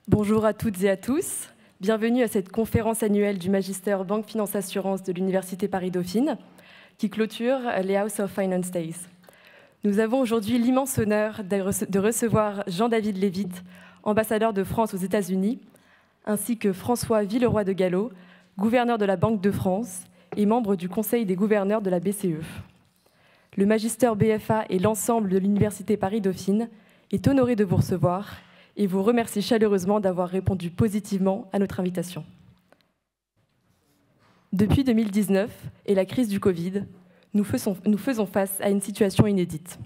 Bonjour à toutes et à tous. Bienvenue à cette conférence annuelle du Magister Banque Finance Assurance de l'Université Paris-Dauphine qui clôture les House of Finance Days. Nous avons aujourd'hui l'immense honneur de recevoir Jean-David Lévite, ambassadeur de France aux États-Unis, ainsi que François Villeroy de Galhau, gouverneur de la Banque de France et membre du Conseil des gouverneurs de la BCE. Le Magister BFA et l'ensemble de l'Université Paris-Dauphine est honoré de vous recevoir et vous remercie chaleureusement d'avoir répondu positivement à notre invitation. Depuis 2019 et la crise du Covid, nous faisons face à une situation inédite.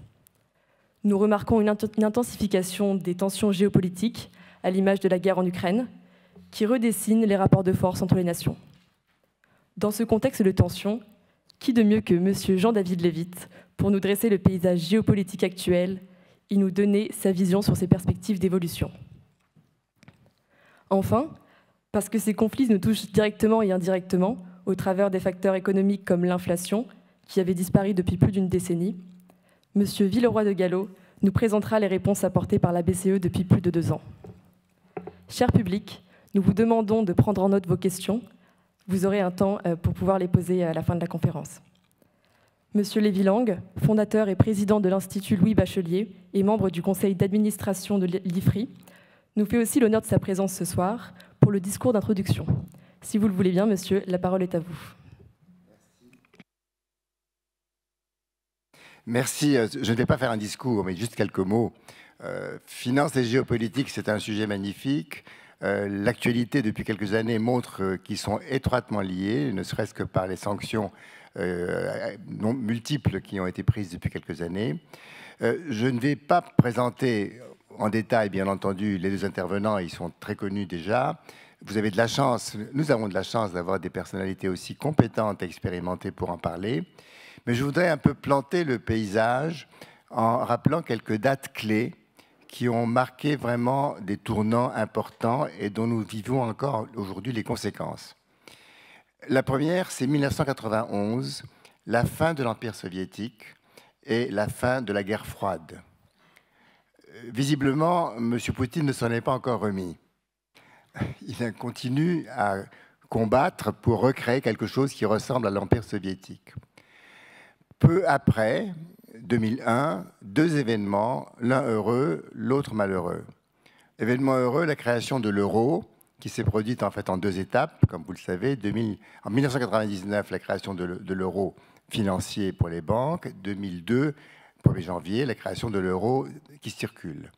Nous remarquons une intensification des tensions géopolitiques, à l'image de la guerre en Ukraine, qui redessine les rapports de force entre les nations. Dans ce contexte de tension, qui de mieux que M. Jean-David Lévite pour nous dresser le paysage géopolitique actuel et nous donner sa vision sur ses perspectives d'évolution. Enfin, parce que ces conflits nous touchent directement et indirectement, au travers des facteurs économiques comme l'inflation, qui avait disparu depuis plus d'une décennie, M. Villeroy de Galhau nous présentera les réponses apportées par la BCE depuis plus de 2 ans. Cher public, nous vous demandons de prendre en note vos questions. Vous aurez un temps pour pouvoir les poser à la fin de la conférence. Monsieur Lévy-Lang, fondateur et président de l'Institut Louis Bachelier et membre du conseil d'administration de l'IFRI, nous fait aussi l'honneur de sa présence ce soir pour le discours d'introduction. Si vous le voulez bien, monsieur, la parole est à vous. Merci. Je ne vais pas faire un discours, mais juste quelques mots. Finance et géopolitique, c'est un sujet magnifique. L'actualité, depuis quelques années, montre qu'ils sont étroitement liés, ne serait-ce que par les sanctions multiples qui ont été prises depuis quelques années. Je ne vais pas présenter en détail, bien entendu, les deux intervenants, ils sont très connus déjà. Vous avez de la chance, nous avons de la chance d'avoir des personnalités aussi compétentes et expérimentées pour en parler. Mais je voudrais un peu planter le paysage en rappelant quelques dates clés qui ont marqué vraiment des tournants importants et dont nous vivons encore aujourd'hui les conséquences. La première, c'est 1991, la fin de l'Empire soviétique et la fin de la guerre froide. Visiblement, M. Poutine ne s'en est pas encore remis. Il continue à combattre pour recréer quelque chose qui ressemble à l'Empire soviétique. Peu après, 2001, 2 événements, l'un heureux, l'autre malheureux. Événement heureux, la création de l'euro, qui s'est produite en fait en 2 étapes, comme vous le savez. En 1999, la création de l'euro financier pour les banques. 2002, 1er janvier, la création de l'euro qui circule.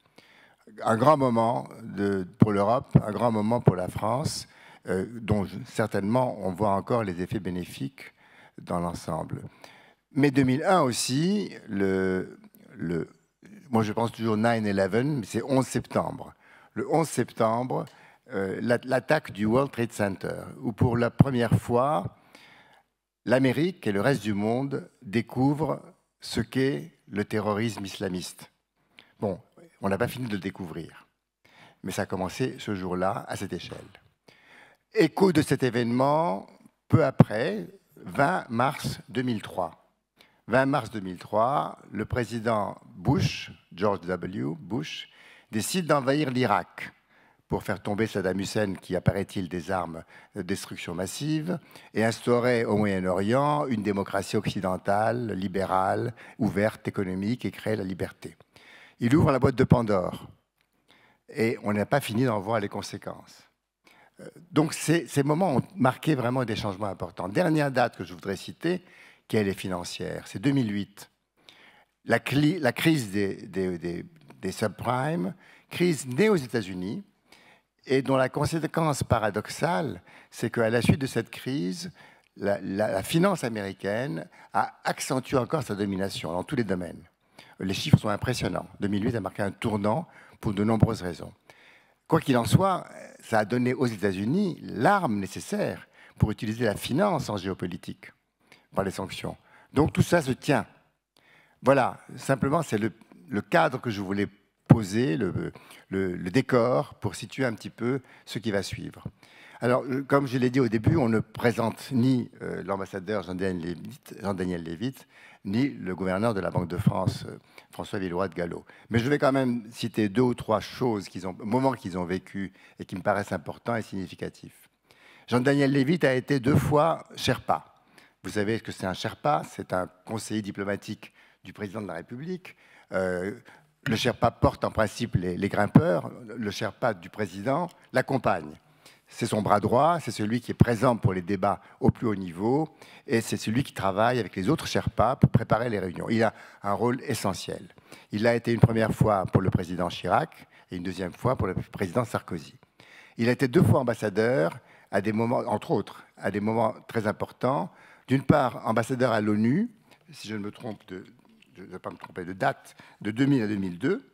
Un grand moment pour l'Europe, un grand moment pour la France, dont certainement on voit encore les effets bénéfiques dans l'ensemble. Mais 2001 aussi, moi je pense toujours 9/11, mais c'est 11 septembre. Le 11 septembre, l'attaque du World Trade Center, où pour la première fois, l'Amérique et le reste du monde découvrent ce qu'est le terrorisme islamiste. Bon, on n'a pas fini de le découvrir, mais ça a commencé ce jour-là, à cette échelle. Écho de cet événement, peu après, 20 mars 2003. 20 mars 2003, le président Bush, George W. Bush, décide d'envahir l'Irak pour faire tomber Saddam Hussein, qui, apparaît-il, des armes de destruction massive, et instaurer au Moyen-Orient une démocratie occidentale, libérale, ouverte, économique, et créer la liberté. Il ouvre la boîte de Pandore, et on n'a pas fini d'en voir les conséquences. Donc ces moments ont marqué vraiment des changements importants. Dernière date que je voudrais citer, qui est financière, c'est 2008. La crise des subprimes, crise née aux États-Unis, et dont la conséquence paradoxale, c'est qu'à la suite de cette crise, la finance américaine a accentué encore sa domination dans tous les domaines. Les chiffres sont impressionnants. 2008 a marqué un tournant pour de nombreuses raisons. Quoi qu'il en soit, ça a donné aux États-Unis l'arme nécessaire pour utiliser la finance en géopolitique par les sanctions. Donc tout ça se tient. Voilà, simplement, c'est le cadre que je voulais poser, le décor, pour situer un petit peu ce qui va suivre. Alors, comme je l'ai dit au début, on ne présente ni l'ambassadeur Jean-Daniel Lévit, ni le gouverneur de la Banque de France, François Villeroy de Galhau. Mais je vais quand même citer 2 ou 3 choses, moments qu'ils ont vécu et qui me paraissent importants et significatifs. Jean-Daniel Lévit a été 2 fois Sherpa. Vous savez ce que c'est un Sherpa? C'est un conseiller diplomatique du président de la République. Le Sherpa porte en principe les grimpeurs. Le Sherpa du président l'accompagne. C'est son bras droit, c'est celui qui est présent pour les débats au plus haut niveau, et c'est celui qui travaille avec les autres Sherpas pour préparer les réunions. Il a un rôle essentiel. Il l'a été une première fois pour le président Chirac et une deuxième fois pour le président Sarkozy. Il a été 2 fois ambassadeur à des moments, entre autres, à des moments très importants. D'une part, ambassadeur à l'ONU, si je ne me trompe je ne vais pas me tromper de date, de 2000 à 2002,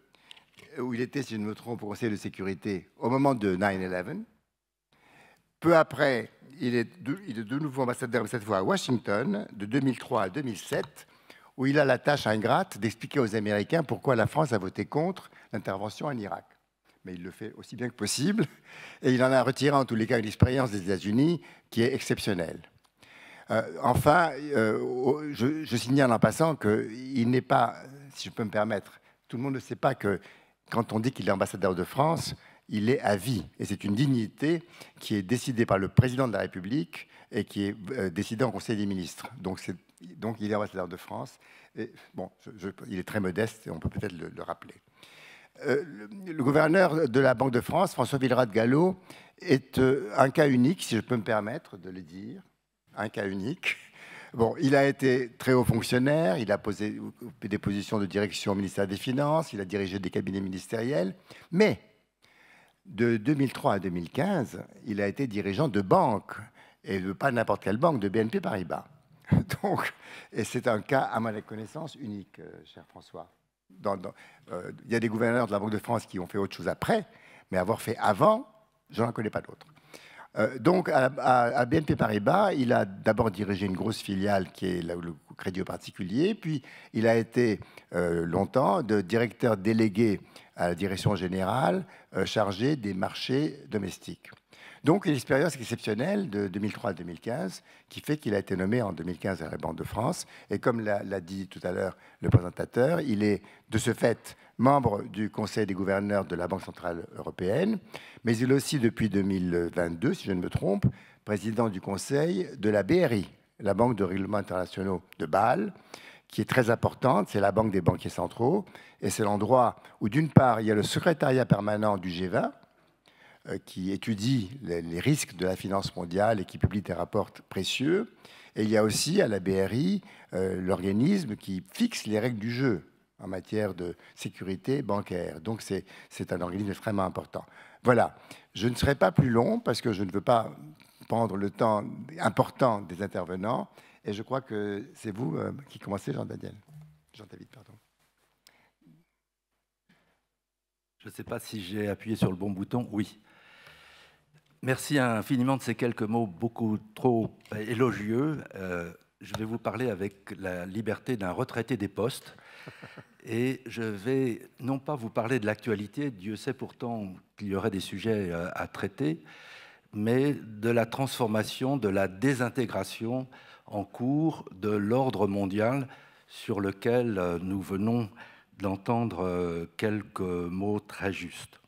où il était, si je ne me trompe, au Conseil de sécurité au moment de 9/11. Peu après, il est de nouveau ambassadeur, mais cette fois à Washington, de 2003 à 2007, où il a la tâche ingrate d'expliquer aux Américains pourquoi la France a voté contre l'intervention en Irak. Mais il le fait aussi bien que possible, et il en a retiré en tous les cas une expérience des États-Unis qui est exceptionnelle. Enfin, je signale en passant qu'il n'est pas, si je peux me permettre, tout le monde ne sait pas que quand on dit qu'il est ambassadeur de France, il est à vie. Et c'est une dignité qui est décidée par le président de la République et qui est décidée en Conseil des ministres. Donc il est ambassadeur de France. Et, bon, il est très modeste et on peut peut-être le rappeler. Le gouverneur de la Banque de France, François Villeroy de Galhau, est un cas unique, si je peux me permettre de le dire. Un cas unique. Bon, il a été très haut fonctionnaire, il a posé des positions de direction au ministère des Finances, il a dirigé des cabinets ministériels, mais de 2003 à 2015, il a été dirigeant de banque, et pas n'importe quelle banque, de BNP Paribas. Donc, et c'est un cas, à ma connaissance, unique, cher François. Il y a des gouverneurs de la Banque de France qui ont fait autre chose après, mais avoir fait avant, je n'en connais pas d'autres. Donc, à BNP Paribas, il a d'abord dirigé une grosse filiale qui est le crédit aux particuliers, puis il a été longtemps directeur délégué à la direction générale chargé des marchés domestiques. Donc, une expérience exceptionnelle de 2003 à 2015 qui fait qu'il a été nommé en 2015 à la Banque de France. Et comme l'a dit tout à l'heure le présentateur, il est de ce fait membre du Conseil des gouverneurs de la Banque centrale européenne, mais il est aussi depuis 2022, si je ne me trompe, président du Conseil de la BRI, la Banque de règlement internationaux de Bâle, qui est très importante, c'est la banque des banquiers centraux, et c'est l'endroit où, d'une part, il y a le secrétariat permanent du G20, qui étudie les risques de la finance mondiale et qui publie des rapports précieux. Et il y a aussi à la BRI l'organisme qui fixe les règles du jeu en matière de sécurité bancaire. Donc c'est un organisme extrêmement important. Voilà, je ne serai pas plus long parce que je ne veux pas prendre le temps important des intervenants. Et je crois que c'est vous qui commencez, Jean-David, pardon. Je ne sais pas si j'ai appuyé sur le bon bouton. Oui. Merci infiniment de ces quelques mots beaucoup trop élogieux. Je vais vous parler avec la liberté d'un retraité des postes. Et je vais non pas vous parler de l'actualité, Dieu sait pourtant qu'il y aurait des sujets à traiter, mais de la transformation, de la désintégration en cours de l'ordre mondial sur lequel nous venons d'entendre quelques mots très justes.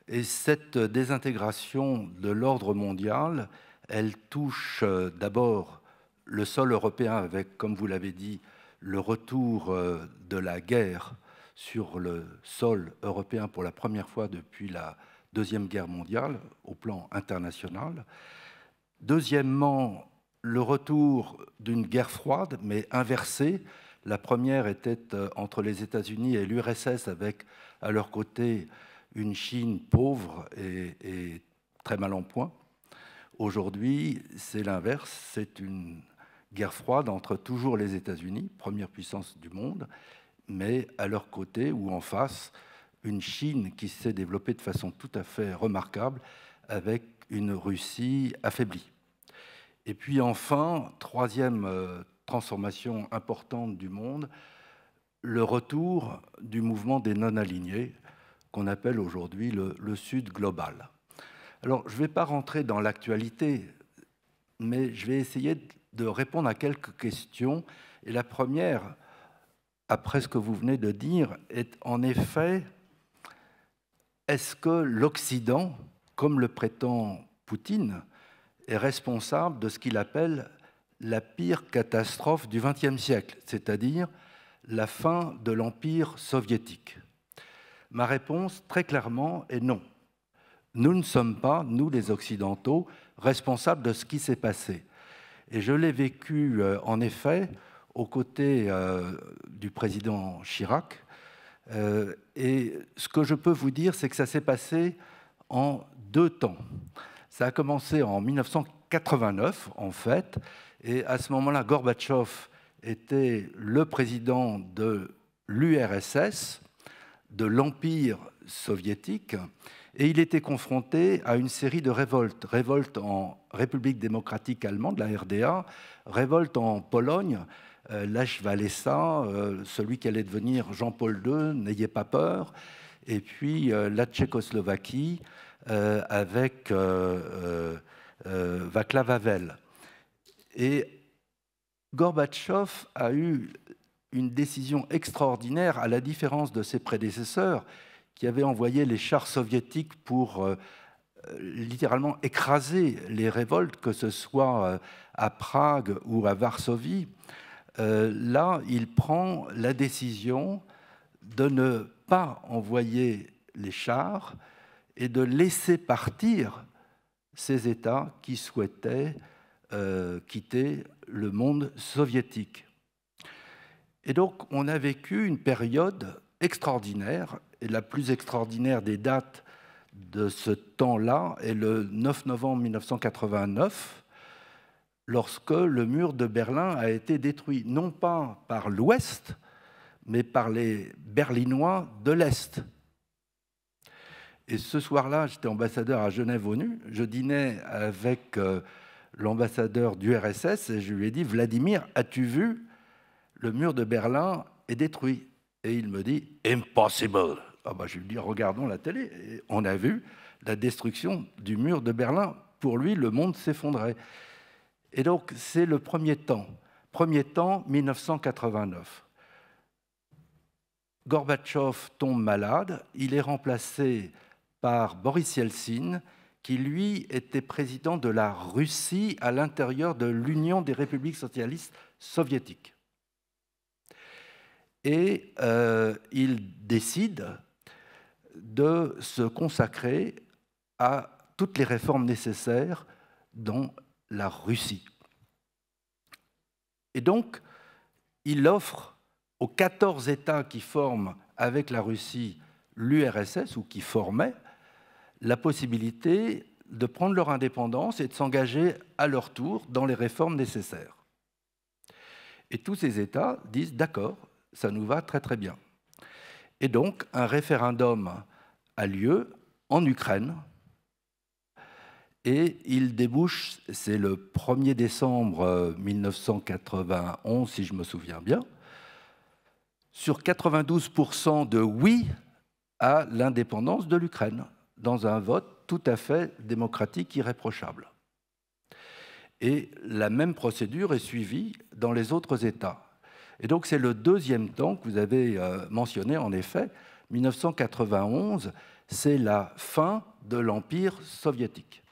Et cette désintégration de l'ordre mondial, elle touche d'abord le sol européen avec, comme vous l'avez dit, le retour de la guerre sur le sol européen pour la première fois depuis la Deuxième Guerre mondiale au plan international. Deuxièmement, le retour d'une guerre froide, mais inversée. La première était entre les États-Unis et l'URSS avec à leur côté une Chine pauvre et très mal en point. Aujourd'hui, c'est l'inverse, c'est une guerre froide entre toujours les États-Unis, première puissance du monde, mais à leur côté ou en face, une Chine qui s'est développée de façon tout à fait remarquable avec une Russie affaiblie. Et puis enfin, troisième transformation importante du monde, le retour du mouvement des non-alignés, qu'on appelle aujourd'hui le Sud global. Alors, je ne vais pas rentrer dans l'actualité, mais je vais essayer de répondre à quelques questions. Et la première, après ce que vous venez de dire, est en effet, est-ce que l'Occident, comme le prétend Poutine, est responsable de ce qu'il appelle la pire catastrophe du XXe siècle, c'est-à-dire la fin de l'Empire soviétique? Ma réponse, très clairement, est non. Nous ne sommes pas, nous les Occidentaux, responsables de ce qui s'est passé. Et je l'ai vécu, en effet, aux côtés du président Chirac. Et ce que je peux vous dire, c'est que ça s'est passé en 2 temps. Ça a commencé en 1989, en fait, et à ce moment-là, Gorbatchev était le président de l'URSS, de l'Empire soviétique, et il était confronté à une série de révoltes. Révolte en République démocratique allemande, la RDA, révolte en Pologne, Lech Walesa, celui qui allait devenir Jean-Paul II, n'ayez pas peur, et puis la Tchécoslovaquie avec Václav Havel. Et Gorbatchev a eu une décision extraordinaire, à la différence de ses prédécesseurs, qui avaient envoyé les chars soviétiques pour littéralement écraser les révoltes, que ce soit à Prague ou à Varsovie. Là, il prend la décision de ne pas envoyer les chars et de laisser partir ces États qui souhaitaient quitter le monde soviétique. Et donc, on a vécu une période extraordinaire, et la plus extraordinaire des dates de ce temps-là est le 9 novembre 1989, lorsque le mur de Berlin a été détruit, non pas par l'Ouest, mais par les Berlinois de l'Est. Et ce soir-là, j'étais ambassadeur à Genève-ONU, je dînais avec l'ambassadeur du RSS, et je lui ai dit « Vladimir, as-tu vu ? Le mur de Berlin est détruit. » Et il me dit « Impossible !» Ah ben, je lui dis « Regardons la télé. » Et on a vu la destruction du mur de Berlin. Pour lui, le monde s'effondrait. Et donc, c'est le premier temps. Premier temps, 1989. Gorbatchev tombe malade. Il est remplacé par Boris Yeltsin, qui, lui, était président de la Russie à l'intérieur de l'Union des républiques socialistes soviétiques. Et il décide de se consacrer à toutes les réformes nécessaires dans la Russie. Et donc, il offre aux 14 États qui forment avec la Russie l'URSS, ou qui formaient, la possibilité de prendre leur indépendance et de s'engager à leur tour dans les réformes nécessaires. Et tous ces États disent « D'accord, ça nous va très très bien ». Et donc, un référendum a lieu en Ukraine, et il débouche, c'est le 1er décembre 1991, si je me souviens bien, sur 92% de oui à l'indépendance de l'Ukraine, dans un vote tout à fait démocratique, irréprochable. Et la même procédure est suivie dans les autres États. Et donc c'est le deuxième temps que vous avez mentionné, en effet, 1991, c'est la fin de l'Empire soviétique.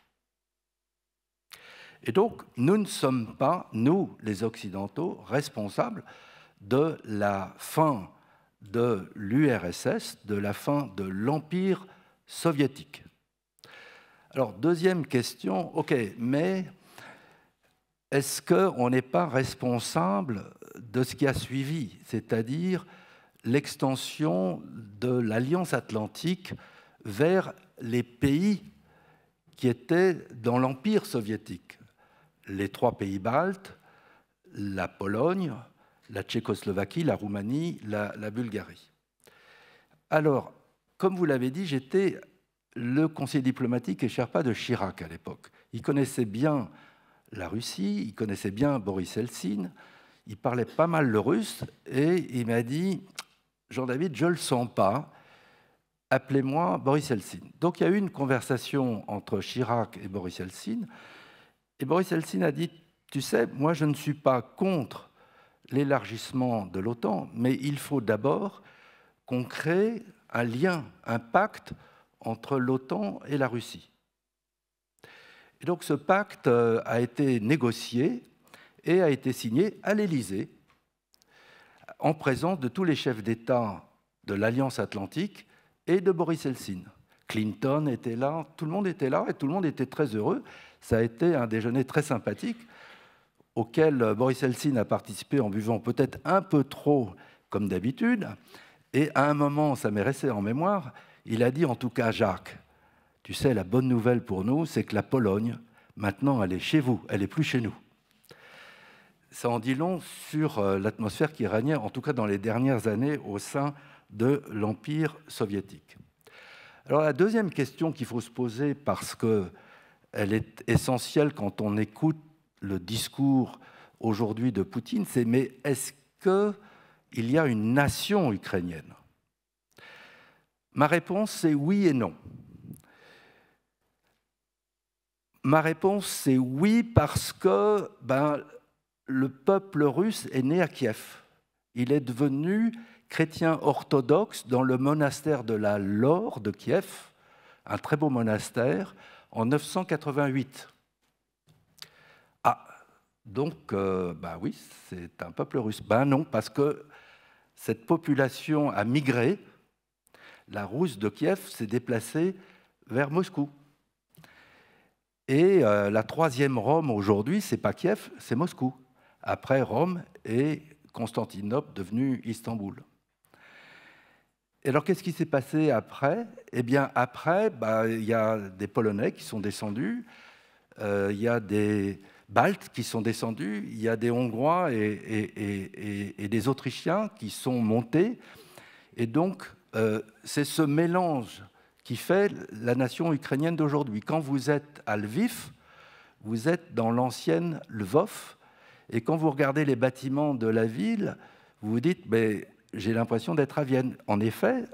Et donc nous ne sommes pas, nous les Occidentaux, responsables de la fin de l'URSS, de la fin de l'Empire soviétique. Alors, deuxième question, ok, mais est-ce qu'on n'est pas responsable de ce qui a suivi, c'est-à-dire l'extension de l'Alliance atlantique vers les pays qui étaient dans l'Empire soviétique, les 3 pays baltes, la Pologne, la Tchécoslovaquie, la Roumanie, la Bulgarie. Alors, comme vous l'avez dit, j'étais le conseiller diplomatique et Sherpa de Chirac à l'époque. Il connaissait bien la Russie, il connaissait bien Boris Eltsine, il parlait pas mal le russe, et il m'a dit « Jean-David, je ne le sens pas, appelez-moi Boris Eltsine. Donc il y a eu une conversation entre Chirac et Boris Eltsine. Et Boris Eltsine a dit, tu sais, moi je ne suis pas contre l'élargissement de l'OTAN, mais il faut d'abord qu'on crée un lien, un pacte entre l'OTAN et la Russie. Et donc ce pacte a été négocié et a été signé à l'Élysée, en présence de tous les chefs d'État de l'Alliance Atlantique et de Boris Eltsine. Clinton était là, tout le monde était là et tout le monde était très heureux. Ça a été un déjeuner très sympathique auquel Boris Eltsine a participé en buvant peut-être un peu trop comme d'habitude. Et à un moment, ça m'est resté en mémoire, il a dit en tout cas, Jacques, tu sais, la bonne nouvelle pour nous, c'est que la Pologne, maintenant, elle est chez vous, elle n'est plus chez nous. Ça en dit long sur l'atmosphère qui régnait, en tout cas dans les dernières années, au sein de l'Empire soviétique. Alors la deuxième question qu'il faut se poser, parce qu'elle est essentielle quand on écoute le discours aujourd'hui de Poutine, c'est mais est-ce qu'il y a une nation ukrainienne? Ma réponse, c'est oui et non. Ma réponse, c'est oui parce que le peuple russe est né à Kiev. Il est devenu chrétien orthodoxe dans le monastère de la Laure de Kiev, un très beau monastère, en 988. Ah, donc, oui, c'est un peuple russe. Non, parce que cette population a migré. La Rousse de Kiev s'est déplacée vers Moscou. Et la troisième Rome aujourd'hui, ce n'est pas Kiev, c'est Moscou. Après Rome et Constantinople, devenu Istanbul. Et alors, qu'est-ce qui s'est passé après? Eh bien, après, il y a des Polonais qui sont descendus, il y a des Baltes qui sont descendus, il y a des Hongrois et des Autrichiens qui sont montés. Et donc, c'est ce mélange qui fait la nation ukrainienne d'aujourd'hui. Quand vous êtes à Lviv, vous êtes dans l'ancienne Lvov, et quand vous regardez les bâtiments de la ville, vous vous dites « j'ai l'impression d'être à Vienne ». En effet,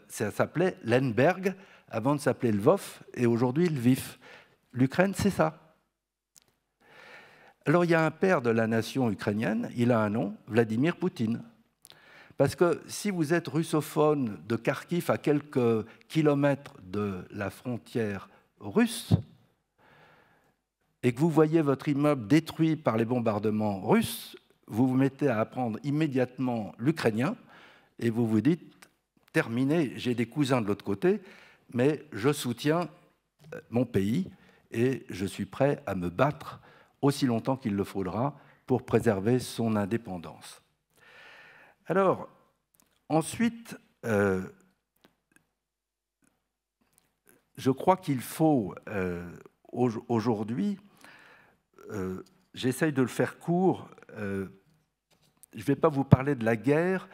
ça s'appelait Lemberg avant de s'appeler Lvov, et aujourd'hui Lviv. L'Ukraine, c'est ça. Alors il y a un père de la nation ukrainienne, il a un nom, Vladimir Poutine. Parce que si vous êtes russophone de Kharkiv à quelques kilomètres de la frontière russe, et que vous voyez votre immeuble détruit par les bombardements russes, vous vous mettez à apprendre immédiatement l'ukrainien et vous vous dites « terminé, j'ai des cousins de l'autre côté, mais je soutiens mon pays et je suis prêt à me battre aussi longtemps qu'il le faudra pour préserver son indépendance ». Alors, ensuite, je crois qu'il faut aujourd'hui, j'essaye de le faire court, je ne vais pas vous parler de la guerre,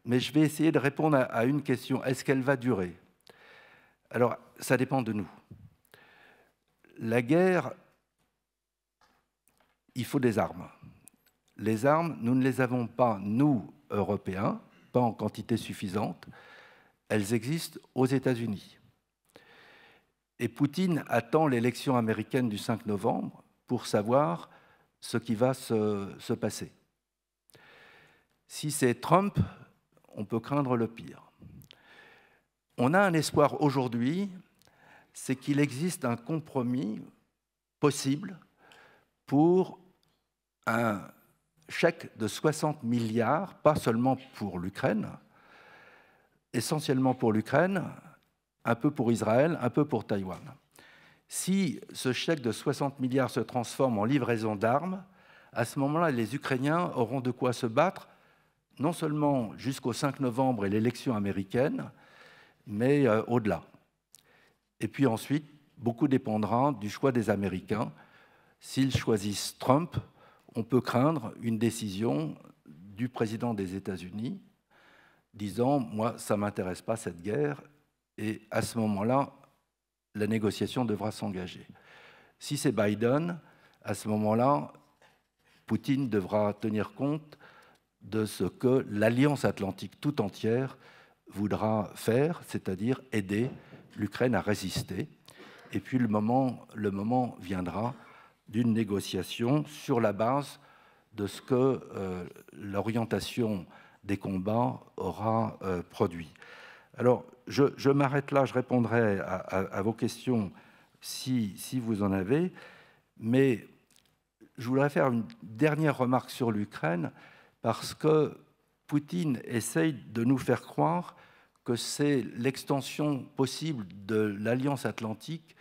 mais je vais essayer de répondre à une question. Est-ce qu'elle va durer? Alors, ça dépend de nous. La guerre, il faut des armes. Les armes, nous ne les avons pas, nous, Européens, pas en quantité suffisante. Elles existent aux États-Unis. Et Poutine attend l'élection américaine du 5 novembre pour savoir ce qui va se passer. Si c'est Trump, on peut craindre le pire. On a un espoir aujourd'hui, c'est qu'il existe un compromis possible pour un chèque de 60 milliards, pas seulement pour l'Ukraine, essentiellement pour l'Ukraine, un peu pour Israël, un peu pour Taïwan. Si ce chèque de 60 milliards se transforme en livraison d'armes, à ce moment-là, les Ukrainiens auront de quoi se battre, non seulement jusqu'au 5 novembre et l'élection américaine, mais au-delà. Et puis ensuite, beaucoup dépendra du choix des Américains. S'ils choisissent Trump, on peut craindre une décision du président des États-Unis disant « moi, ça ne m'intéresse pas cette guerre », et à ce moment-là, la négociation devra s'engager. Si c'est Biden, à ce moment-là, Poutine devra tenir compte de ce que l'Alliance Atlantique tout entière voudra faire, c'est-à-dire aider l'Ukraine à résister. Et puis le moment viendra d'une négociation sur la base de ce que l'orientation des combats aura produit. Alors, je m'arrête là, je répondrai à vos questions si vous en avez, mais je voudrais faire une dernière remarque sur l'Ukraine, parce que Poutine essaye de nous faire croire que c'est l'extension possible de l'Alliance atlantique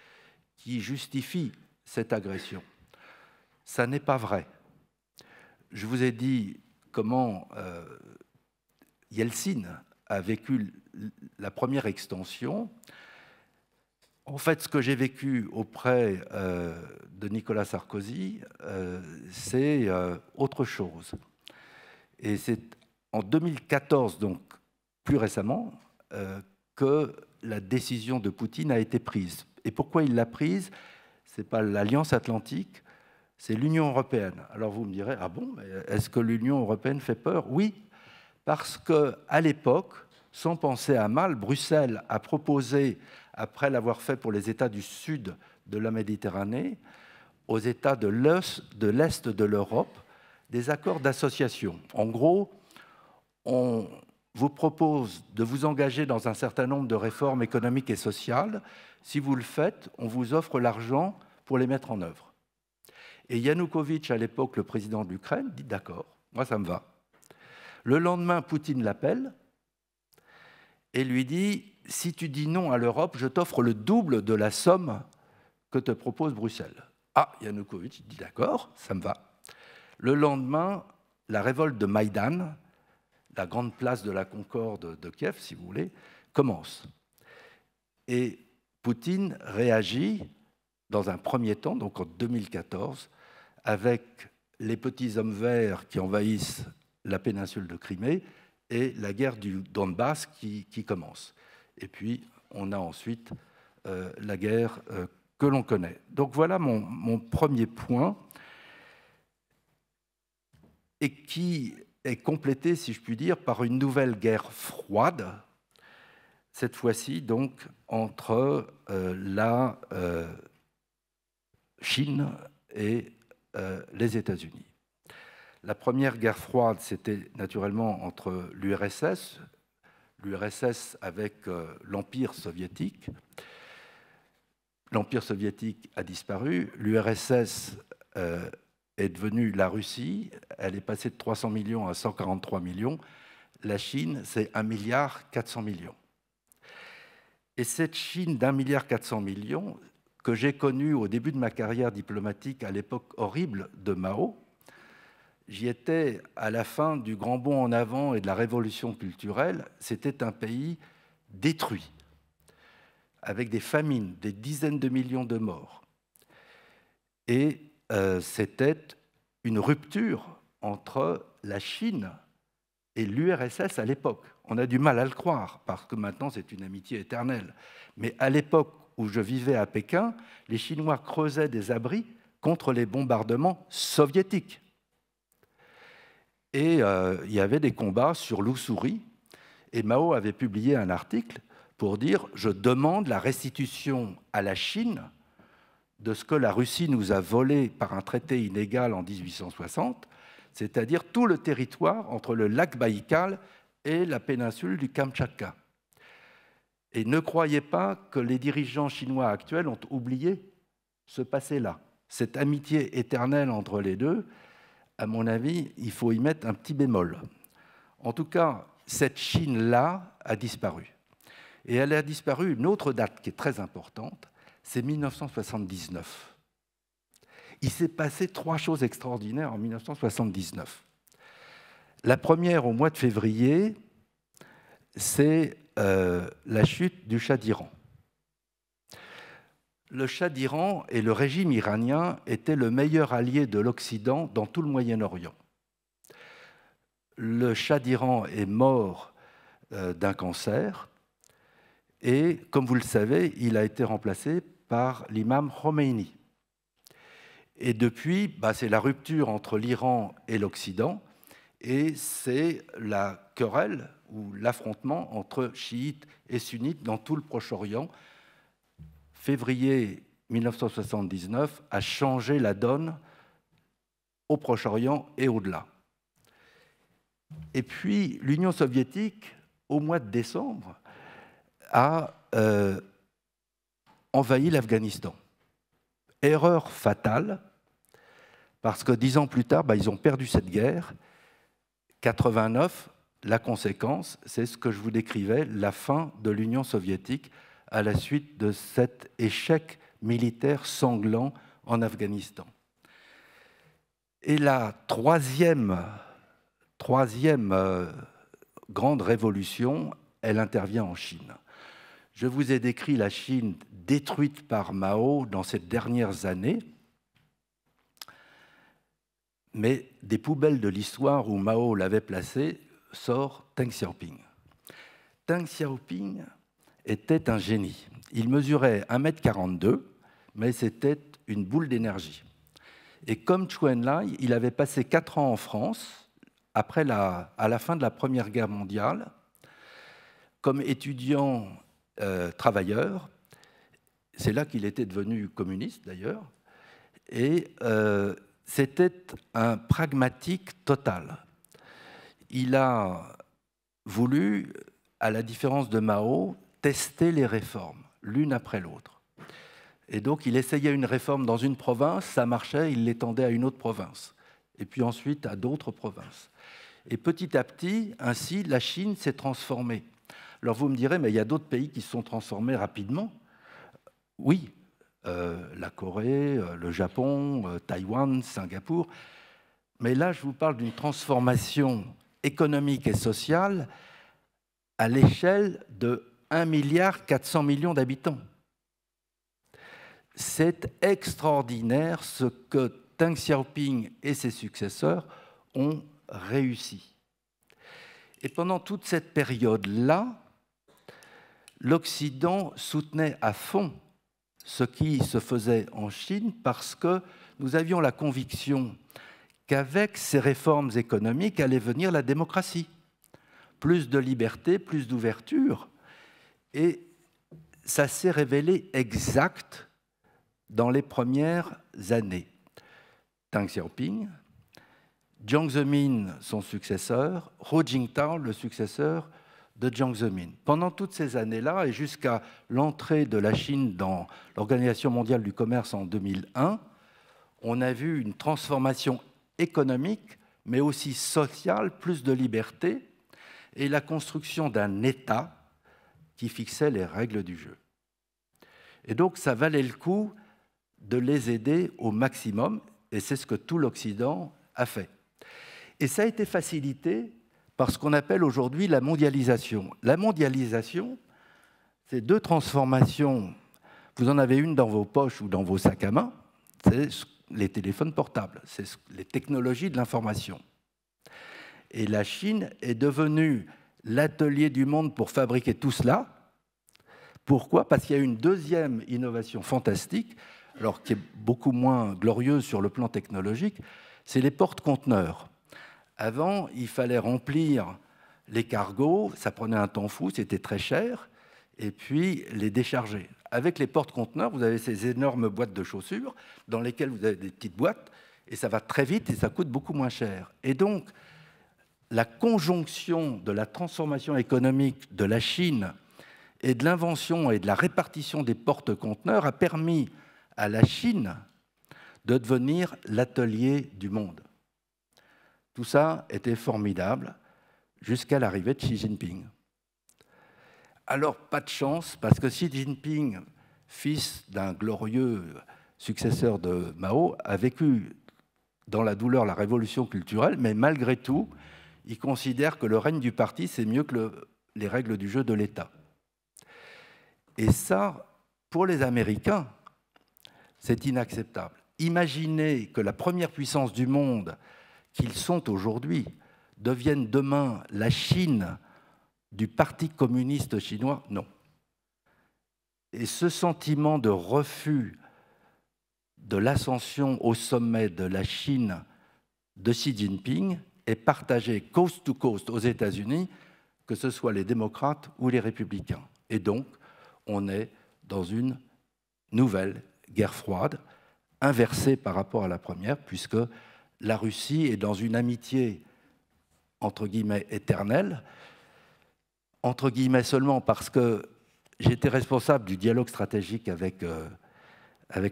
qui justifie cette agression. Ça n'est pas vrai. Je vous ai dit comment Yeltsin a vécu la première extension. En fait, ce que j'ai vécu auprès de Nicolas Sarkozy, c'est autre chose. Et c'est en 2014, donc plus récemment, que la décision de Poutine a été prise. Et pourquoi il l'a prise? Ce n'est pas l'Alliance atlantique, c'est l'Union européenne. Alors vous me direz, ah bon, est-ce que l'Union européenne fait peur? Oui, parce qu'à l'époque, sans penser à mal, Bruxelles a proposé, après l'avoir fait pour les États du sud de la Méditerranée, aux États de l'Est de l'Europe, des accords d'association. En gros, on vous propose de vous engager dans un certain nombre de réformes économiques et sociales. Si vous le faites, on vous offre l'argent pour les mettre en œuvre. Et Yanukovych, à l'époque, le président de l'Ukraine, dit « d'accord, moi ça me va ». Le lendemain, Poutine l'appelle et lui dit « si tu dis non à l'Europe, je t'offre le double de la somme que te propose Bruxelles ». Ah, Yanukovych dit « d'accord, ça me va ». Le lendemain, la révolte de Maïdan, la grande place de la Concorde de Kiev, si vous voulez, commence. Et Poutine réagit dans un premier temps, donc en 2014, avec les petits hommes verts qui envahissent la péninsule de Crimée et la guerre du Donbass qui commence. Et puis, on a ensuite la guerre que l'on connaît. Donc voilà mon premier point, et qui est complété, si je puis dire, par une nouvelle guerre froide, cette fois-ci donc entre la Chine et les États-Unis. La première guerre froide, c'était naturellement entre l'URSS avec l'Empire soviétique. L'Empire soviétique a disparu, l'URSS est devenue la Russie, elle est passée de 300 millions à 143 millions. La Chine, c'est 1,4 milliard. Et cette Chine d'1,4 milliard que j'ai connue au début de ma carrière diplomatique à l'époque horrible de Mao, j'y étais à la fin du grand bond en avant et de la révolution culturelle. C'était un pays détruit, avec des famines, des dizaines de millions de morts. Et c'était une rupture entre la Chine et l'URSS à l'époque. On a du mal à le croire, parce que maintenant c'est une amitié éternelle. Mais à l'époque où je vivais à Pékin, les Chinois creusaient des abris contre les bombardements soviétiques. Et il y avait des combats sur l'Ussuri, et Mao avait publié un article pour dire « Je demande la restitution à la Chine de ce que la Russie nous a volé par un traité inégal en 1860, c'est-à-dire tout le territoire entre le lac Baïkal et la péninsule du Kamtchatka. » Et ne croyez pas que les dirigeants chinois actuels ont oublié ce passé-là. Cette amitié éternelle entre les deux, à mon avis, il faut y mettre un petit bémol. En tout cas, cette Chine-là a disparu. Et elle a disparu une autre date qui est très importante, c'est 1979. Il s'est passé 3 choses extraordinaires en 1979. La première, au mois de février, c'est la chute du Shah d'Iran. Le Shah d'Iran et le régime iranien étaient le meilleur allié de l'Occident dans tout le Moyen-Orient. Le Shah d'Iran est mort d'un cancer et, comme vous le savez, il a été remplacé par l'imam Khomeini. Et depuis, c'est la rupture entre l'Iran et l'Occident et c'est la querelle ou l'affrontement entre chiites et sunnites dans tout le Proche-Orient. Février 1979 a changé la donne au Proche-Orient et au-delà. Et puis l'Union soviétique, au mois de décembre, a envahi l'Afghanistan. Erreur fatale, parce que 10 ans plus tard, ils ont perdu cette guerre. 89, la conséquence, c'est ce que je vous décrivais, la fin de l'Union soviétique à la suite de cet échec militaire sanglant en Afghanistan. Et la troisième grande révolution, elle intervient en Chine. Je vous ai décrit la Chine détruite par Mao dans ces dernières années, mais des poubelles de l'histoire où Mao l'avait placé sort Deng Xiaoping. Deng Xiaoping était un génie. Il mesurait 1,42 m, mais c'était une boule d'énergie. Et comme Chou Enlai, il avait passé 4 ans en France, à la fin de la Première Guerre mondiale, comme étudiant travailleur. C'est là qu'il était devenu communiste, d'ailleurs. Et c'était un pragmatique total. Il a voulu, à la différence de Mao, tester les réformes, l'une après l'autre. Et donc, il essayait une réforme dans une province, ça marchait, il l'étendait à une autre province. Et puis ensuite à d'autres provinces. Et petit à petit, ainsi, la Chine s'est transformée. Alors vous me direz, mais il y a d'autres pays qui se sont transformés rapidement. Oui, la Corée, le Japon, Taïwan, Singapour. Mais là, je vous parle d'une transformation économique et sociale à l'échelle de 1,4 milliard d'habitants. C'est extraordinaire ce que Deng Xiaoping et ses successeurs ont réussi. Et pendant toute cette période-là, l'Occident soutenait à fond ce qui se faisait en Chine parce que nous avions la conviction qu'avec ces réformes économiques allait venir la démocratie. Plus de liberté, plus d'ouverture. Et ça s'est révélé exact dans les premières années. Deng Xiaoping, Jiang Zemin, son successeur, Hu Jintao, le successeur de Jiang Zemin. Pendant toutes ces années-là, et jusqu'à l'entrée de la Chine dans l'Organisation mondiale du commerce en 2001, on a vu une transformation économique, mais aussi sociale, plus de liberté, et la construction d'un État qui fixait les règles du jeu. Et donc, ça valait le coup de les aider au maximum, et c'est ce que tout l'Occident a fait. Et ça a été facilité par ce qu'on appelle aujourd'hui la mondialisation. La mondialisation, c'est 2 transformations. Vous en avez une dans vos poches ou dans vos sacs à main, c'est les téléphones portables, c'est les technologies de l'information. Et la Chine est devenue l'atelier du monde pour fabriquer tout cela. Pourquoi? Parce qu'il y a une deuxième innovation fantastique, alors qui est beaucoup moins glorieuse sur le plan technologique, c'est les porte-conteneurs. Avant, il fallait remplir les cargos, ça prenait un temps fou, c'était très cher, et puis les décharger. Avec les porte-conteneurs, vous avez ces énormes boîtes de chaussures dans lesquelles vous avez des petites boîtes, et ça va très vite et ça coûte beaucoup moins cher. Et donc, la conjonction de la transformation économique de la Chine et de l'invention et de la répartition des porte-conteneurs a permis à la Chine de devenir l'atelier du monde. Tout ça était formidable jusqu'à l'arrivée de Xi Jinping. Alors, pas de chance, parce que Xi Jinping, fils d'un glorieux successeur de Mao, a vécu dans la douleur la révolution culturelle, mais malgré tout, il considère que le règne du parti, c'est mieux que les règles du jeu de l'État. Et ça, pour les Américains, c'est inacceptable. Imaginez que la première puissance du monde qu'ils sont aujourd'hui devienne demain la Chine du Parti communiste chinois, non. Et ce sentiment de refus de l'ascension au sommet de la Chine de Xi Jinping est partagé coast to coast aux États-Unis que ce soit les démocrates ou les républicains. Et donc, on est dans une nouvelle guerre froide, inversée par rapport à la première, puisque la Russie est dans une amitié, entre guillemets, éternelle, entre guillemets seulement parce que j'étais responsable du dialogue stratégique avec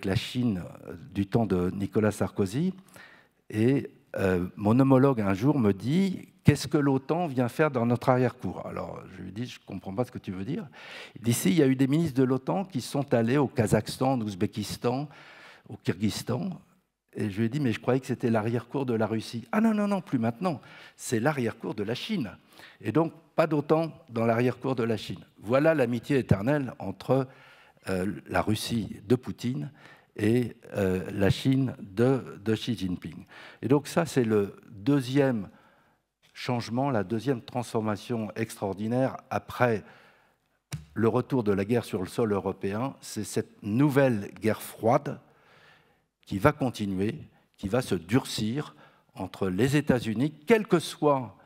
la Chine du temps de Nicolas Sarkozy, et mon homologue un jour me dit « Qu'est-ce que l'OTAN vient faire dans notre arrière-cour ?» Alors je lui dis « Je ne comprends pas ce que tu veux dire. » Il dit « Si, il y a eu des ministres de l'OTAN qui sont allés au Kazakhstan, en Ouzbékistan, au Kyrgyzstan. » Et je lui ai dit « Mais je croyais que c'était l'arrière-cour de la Russie. » « Ah non, non, non, plus maintenant. C'est l'arrière-cour de la Chine. » Et donc, pas d'OTAN dans l'arrière-cour de la Chine. Voilà l'amitié éternelle entre la Russie de Poutine et la Chine de Xi Jinping. Et donc ça, c'est le deuxième changement, la deuxième transformation extraordinaire après le retour de la guerre sur le sol européen. C'est cette nouvelle guerre froide qui va continuer, qui va se durcir entre les États-Unis, quel que soit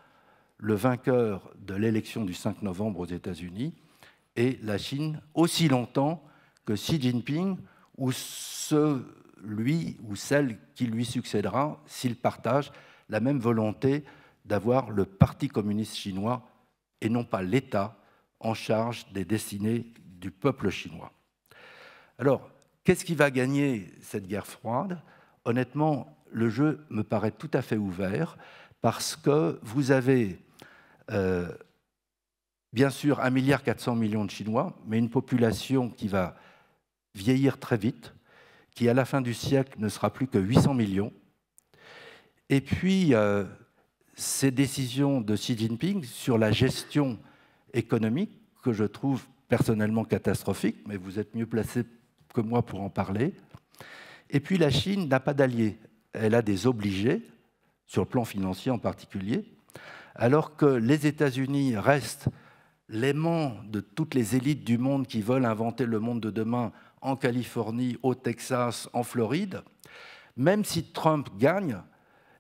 le vainqueur de l'élection du 5 novembre aux États-Unis, et la Chine, aussi longtemps que Xi Jinping ou celui ou celle qui lui succédera, s'il partage la même volonté d'avoir le Parti communiste chinois et non pas l'État en charge des destinées du peuple chinois. Alors, qu'est-ce qui va gagner cette guerre froide? Honnêtement, le jeu me paraît tout à fait ouvert parce que vous avez bien sûr 1,4 milliard de Chinois, mais une population qui va vieillir très vite, qui à la fin du siècle ne sera plus que 800 millions. Et puis, ces décisions de Xi Jinping sur la gestion économique, que je trouve personnellement catastrophique, mais vous êtes mieux placé que moi pour en parler. Et puis la Chine n'a pas d'alliés. Elle a des obligés, sur le plan financier en particulier, alors que les États-Unis restent l'aimant de toutes les élites du monde qui veulent inventer le monde de demain en Californie, au Texas, en Floride. Même si Trump gagne,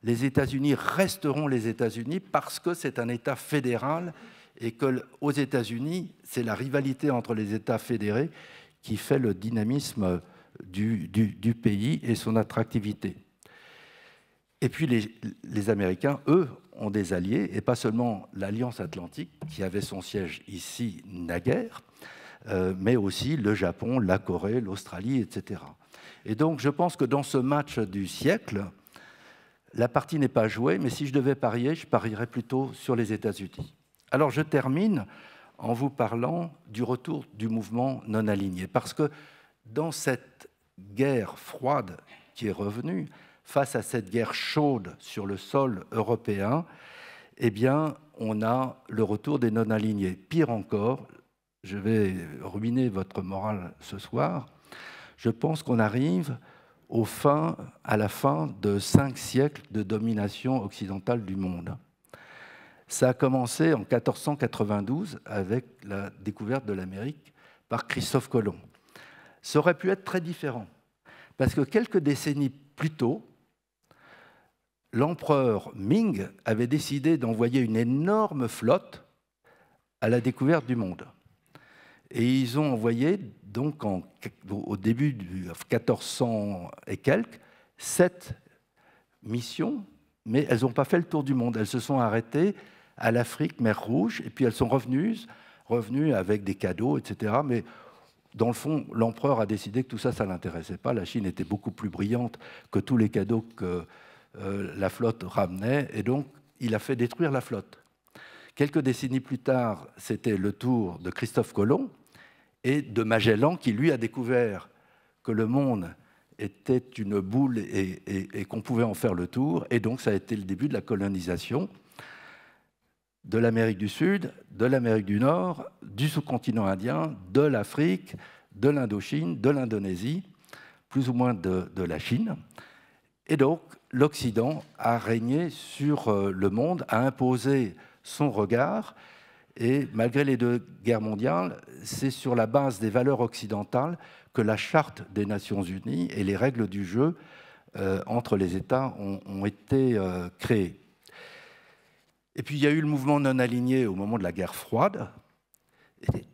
les États-Unis resteront les États-Unis parce que c'est un État fédéral et qu'aux États-Unis, c'est la rivalité entre les États fédérés qui fait le dynamisme du pays et son attractivité. Et puis les Américains, eux, ont des alliés, et pas seulement l'Alliance Atlantique, qui avait son siège ici naguère, mais aussi le Japon, la Corée, l'Australie, etc. Et donc je pense que dans ce match du siècle, la partie n'est pas jouée, mais si je devais parier, je parierais plutôt sur les États-Unis. Alors je termine en vous parlant du retour du mouvement non aligné, parce que dans cette guerre froide qui est revenue, face à cette guerre chaude sur le sol européen, eh bien, on a le retour des non-alignés. Pire encore, je vais ruiner votre morale ce soir, je pense qu'on arrive à la fin de 5 siècles de domination occidentale du monde. Ça a commencé en 1492 avec la découverte de l'Amérique par Christophe Colomb. Ça aurait pu être très différent, parce que quelques décennies plus tôt, l'empereur Ming avait décidé d'envoyer une énorme flotte à la découverte du monde. Et ils ont envoyé, donc au début du 1400 et quelques, 7 missions, mais elles n'ont pas fait le tour du monde. Elles se sont arrêtées à l'Afrique, mer Rouge, et puis elles sont revenues avec des cadeaux, etc. Mais dans le fond, l'empereur a décidé que tout ça, ça ne l'intéressait pas. La Chine était beaucoup plus brillante que tous les cadeaux que la flotte ramenait, et donc il a fait détruire la flotte. Quelques décennies plus tard, c'était le tour de Christophe Colomb et de Magellan, qui lui a découvert que le monde était une boule et qu'on pouvait en faire le tour, et donc ça a été le début de la colonisation de l'Amérique du Sud, de l'Amérique du Nord, du sous-continent indien, de l'Afrique, de l'Indochine, de l'Indonésie, plus ou moins de la Chine. Et donc, l'Occident a régné sur le monde, a imposé son regard, et malgré les 2 guerres mondiales, c'est sur la base des valeurs occidentales que la Charte des Nations Unies et les règles du jeu entre les États ont été créées. Et puis il y a eu le mouvement non aligné au moment de la guerre froide.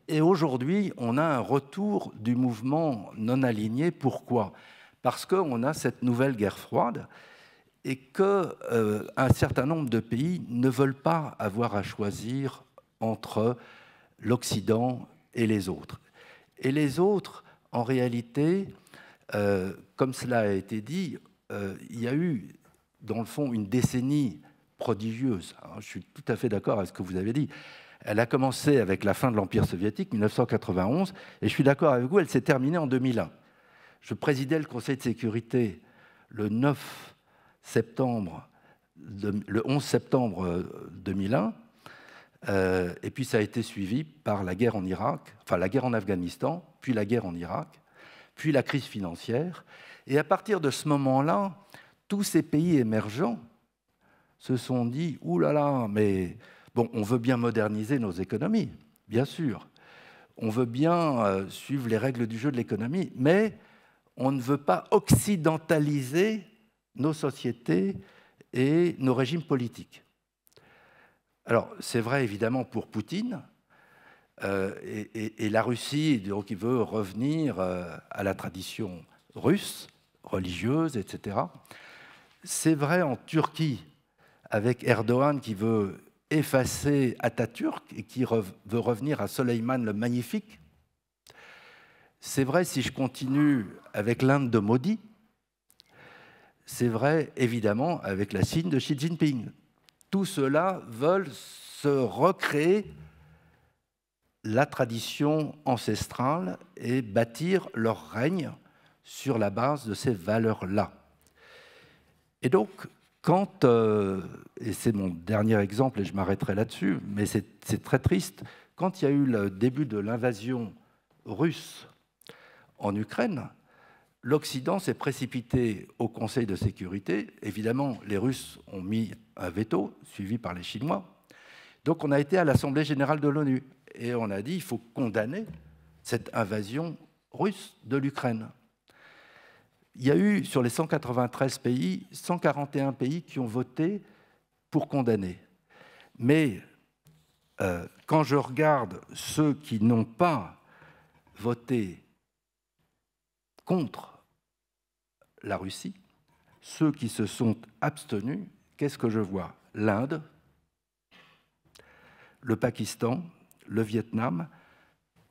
Et aujourd'hui, on a un retour du mouvement non aligné. Pourquoi? Parce qu'on a cette nouvelle guerre froide et qu'un certain nombre de pays ne veulent pas avoir à choisir entre l'Occident et les autres. Et les autres, en réalité, comme cela a été dit, il y a eu, dans le fond, une décennie prodigieuse. Alors, je suis tout à fait d'accord avec ce que vous avez dit. Elle a commencé avec la fin de l'Empire soviétique, 1991, et je suis d'accord avec vous, elle s'est terminée en 2001. Je présidais le Conseil de sécurité le 11 septembre 2001, et puis ça a été suivi par la guerre en Irak, enfin la guerre en Afghanistan, puis la guerre en Irak, puis la crise financière. Et à partir de ce moment-là, tous ces pays émergents se sont dit « Ouh là là, mais bon, on veut bien moderniser nos économies, bien sûr. On veut bien suivre les règles du jeu de l'économie, mais on ne veut pas occidentaliser nos sociétés et nos régimes politiques. » Alors, c'est vrai évidemment pour Poutine, et la Russie, donc, qui veut revenir à la tradition russe, religieuse, etc. C'est vrai en Turquie, avec Erdogan qui veut effacer Atatürk et qui veut revenir à Soleiman le Magnifique. C'est vrai si je continue avec l'Inde de Modi. C'est vrai évidemment avec la Chine de Xi Jinping. Tous ceux-là veulent se recréer la tradition ancestrale et bâtir leur règne sur la base de ces valeurs-là. Et donc, quand, et c'est mon dernier exemple et je m'arrêterai là-dessus, mais c'est très triste, quand il y a eu le début de l'invasion russe en Ukraine, l'Occident s'est précipité au Conseil de sécurité. Évidemment, les Russes ont mis un veto, suivi par les Chinois. Donc on a été à l'Assemblée générale de l'ONU et on a dit qu'il faut condamner cette invasion russe de l'Ukraine. Il y a eu, sur les 193 pays, 141 pays qui ont voté pour condamner. Mais quand je regarde ceux qui n'ont pas voté contre la Russie, ceux qui se sont abstenus, qu'est-ce que je vois? L'Inde, le Pakistan, le Vietnam.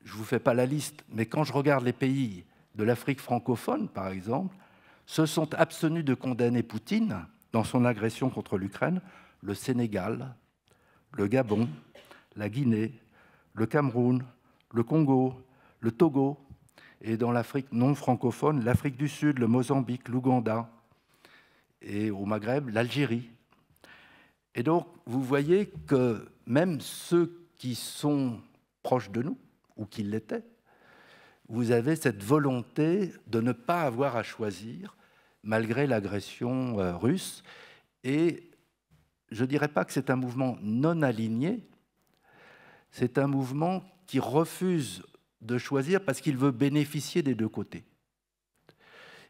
Je ne vous fais pas la liste, mais quand je regarde les pays de l'Afrique francophone, par exemple, se sont abstenus de condamner Poutine dans son agression contre l'Ukraine, le Sénégal, le Gabon, la Guinée, le Cameroun, le Congo, le Togo, et dans l'Afrique non francophone, l'Afrique du Sud, le Mozambique, l'Ouganda, et au Maghreb, l'Algérie. Et donc, vous voyez que même ceux qui sont proches de nous, ou qui l'étaient, vous avez cette volonté de ne pas avoir à choisir, malgré l'agression russe. Et je ne dirais pas que c'est un mouvement non aligné, c'est un mouvement qui refuse de choisir parce qu'il veut bénéficier des deux côtés.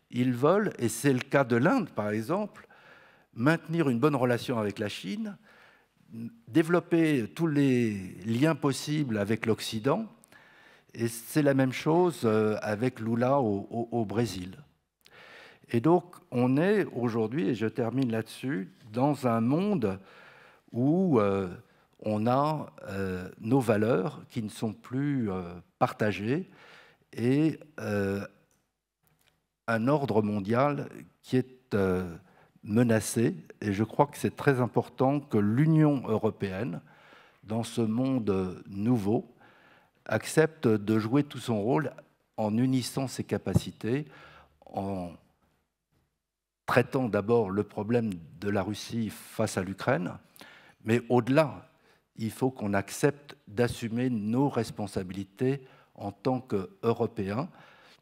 Ils veulent, et c'est le cas de l'Inde par exemple, maintenir une bonne relation avec la Chine, développer tous les liens possibles avec l'Occident, et c'est la même chose avec Lula au Brésil. Et donc on est aujourd'hui, et je termine là-dessus, dans un monde où on a nos valeurs qui ne sont plus partagées et un ordre mondial qui est menacé. Et je crois que c'est très important que l'Union européenne, dans ce monde nouveau, accepte de jouer tout son rôle en unissant ses capacités, en traitant d'abord le problème de la Russie face à l'Ukraine, mais au-delà, il faut qu'on accepte d'assumer nos responsabilités en tant qu'Européens.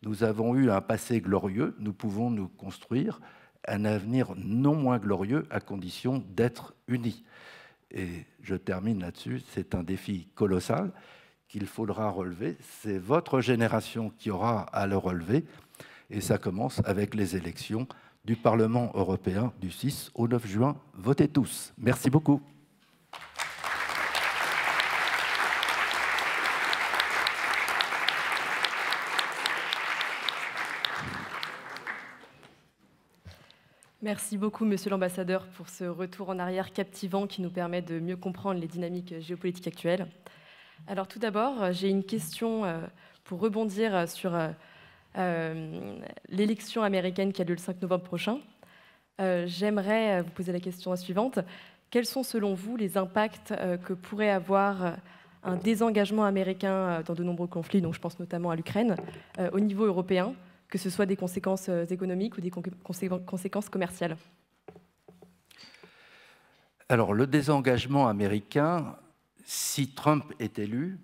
Nous avons eu un passé glorieux, nous pouvons nous construire un avenir non moins glorieux à condition d'être unis. Et je termine là-dessus, c'est un défi colossal qu'il faudra relever. C'est votre génération qui aura à le relever, et ça commence avec les élections du Parlement européen du 6 au 9 juin. Votez tous. Merci beaucoup. Merci beaucoup, Monsieur l'ambassadeur, pour ce retour en arrière captivant qui nous permet de mieux comprendre les dynamiques géopolitiques actuelles. Alors tout d'abord, j'ai une question pour rebondir sur l'élection américaine qui a lieu le 5 novembre prochain. J'aimerais vous poser la question suivante. Quels sont selon vous les impacts que pourrait avoir un désengagement américain dans de nombreux conflits, donc je pense notamment à l'Ukraine, au niveau européen, que ce soit des conséquences économiques ou des conséquences commerciales? Alors, le désengagement américain, si Trump est élu,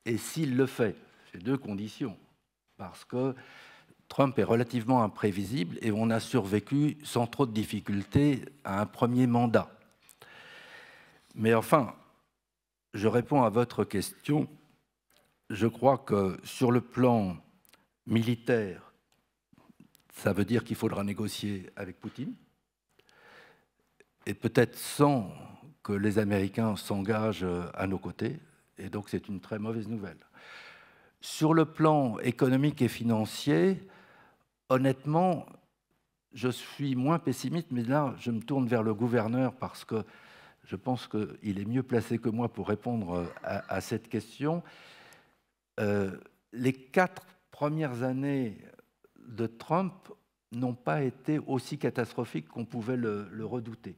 et s'il le fait, c'est deux conditions, parce que Trump est relativement imprévisible et on a survécu sans trop de difficultés à un premier mandat. Mais enfin, je réponds à votre question. Je crois que sur le plan militaire, ça veut dire qu'il faudra négocier avec Poutine, et peut-être sans que les Américains s'engagent à nos côtés, et donc c'est une très mauvaise nouvelle. Sur le plan économique et financier, honnêtement, je suis moins pessimiste, mais là, je me tourne vers le gouverneur parce que je pense qu'il est mieux placé que moi pour répondre à cette question. Les 4 premières années de Trump n'ont pas été aussi catastrophiques qu'on pouvait le redouter.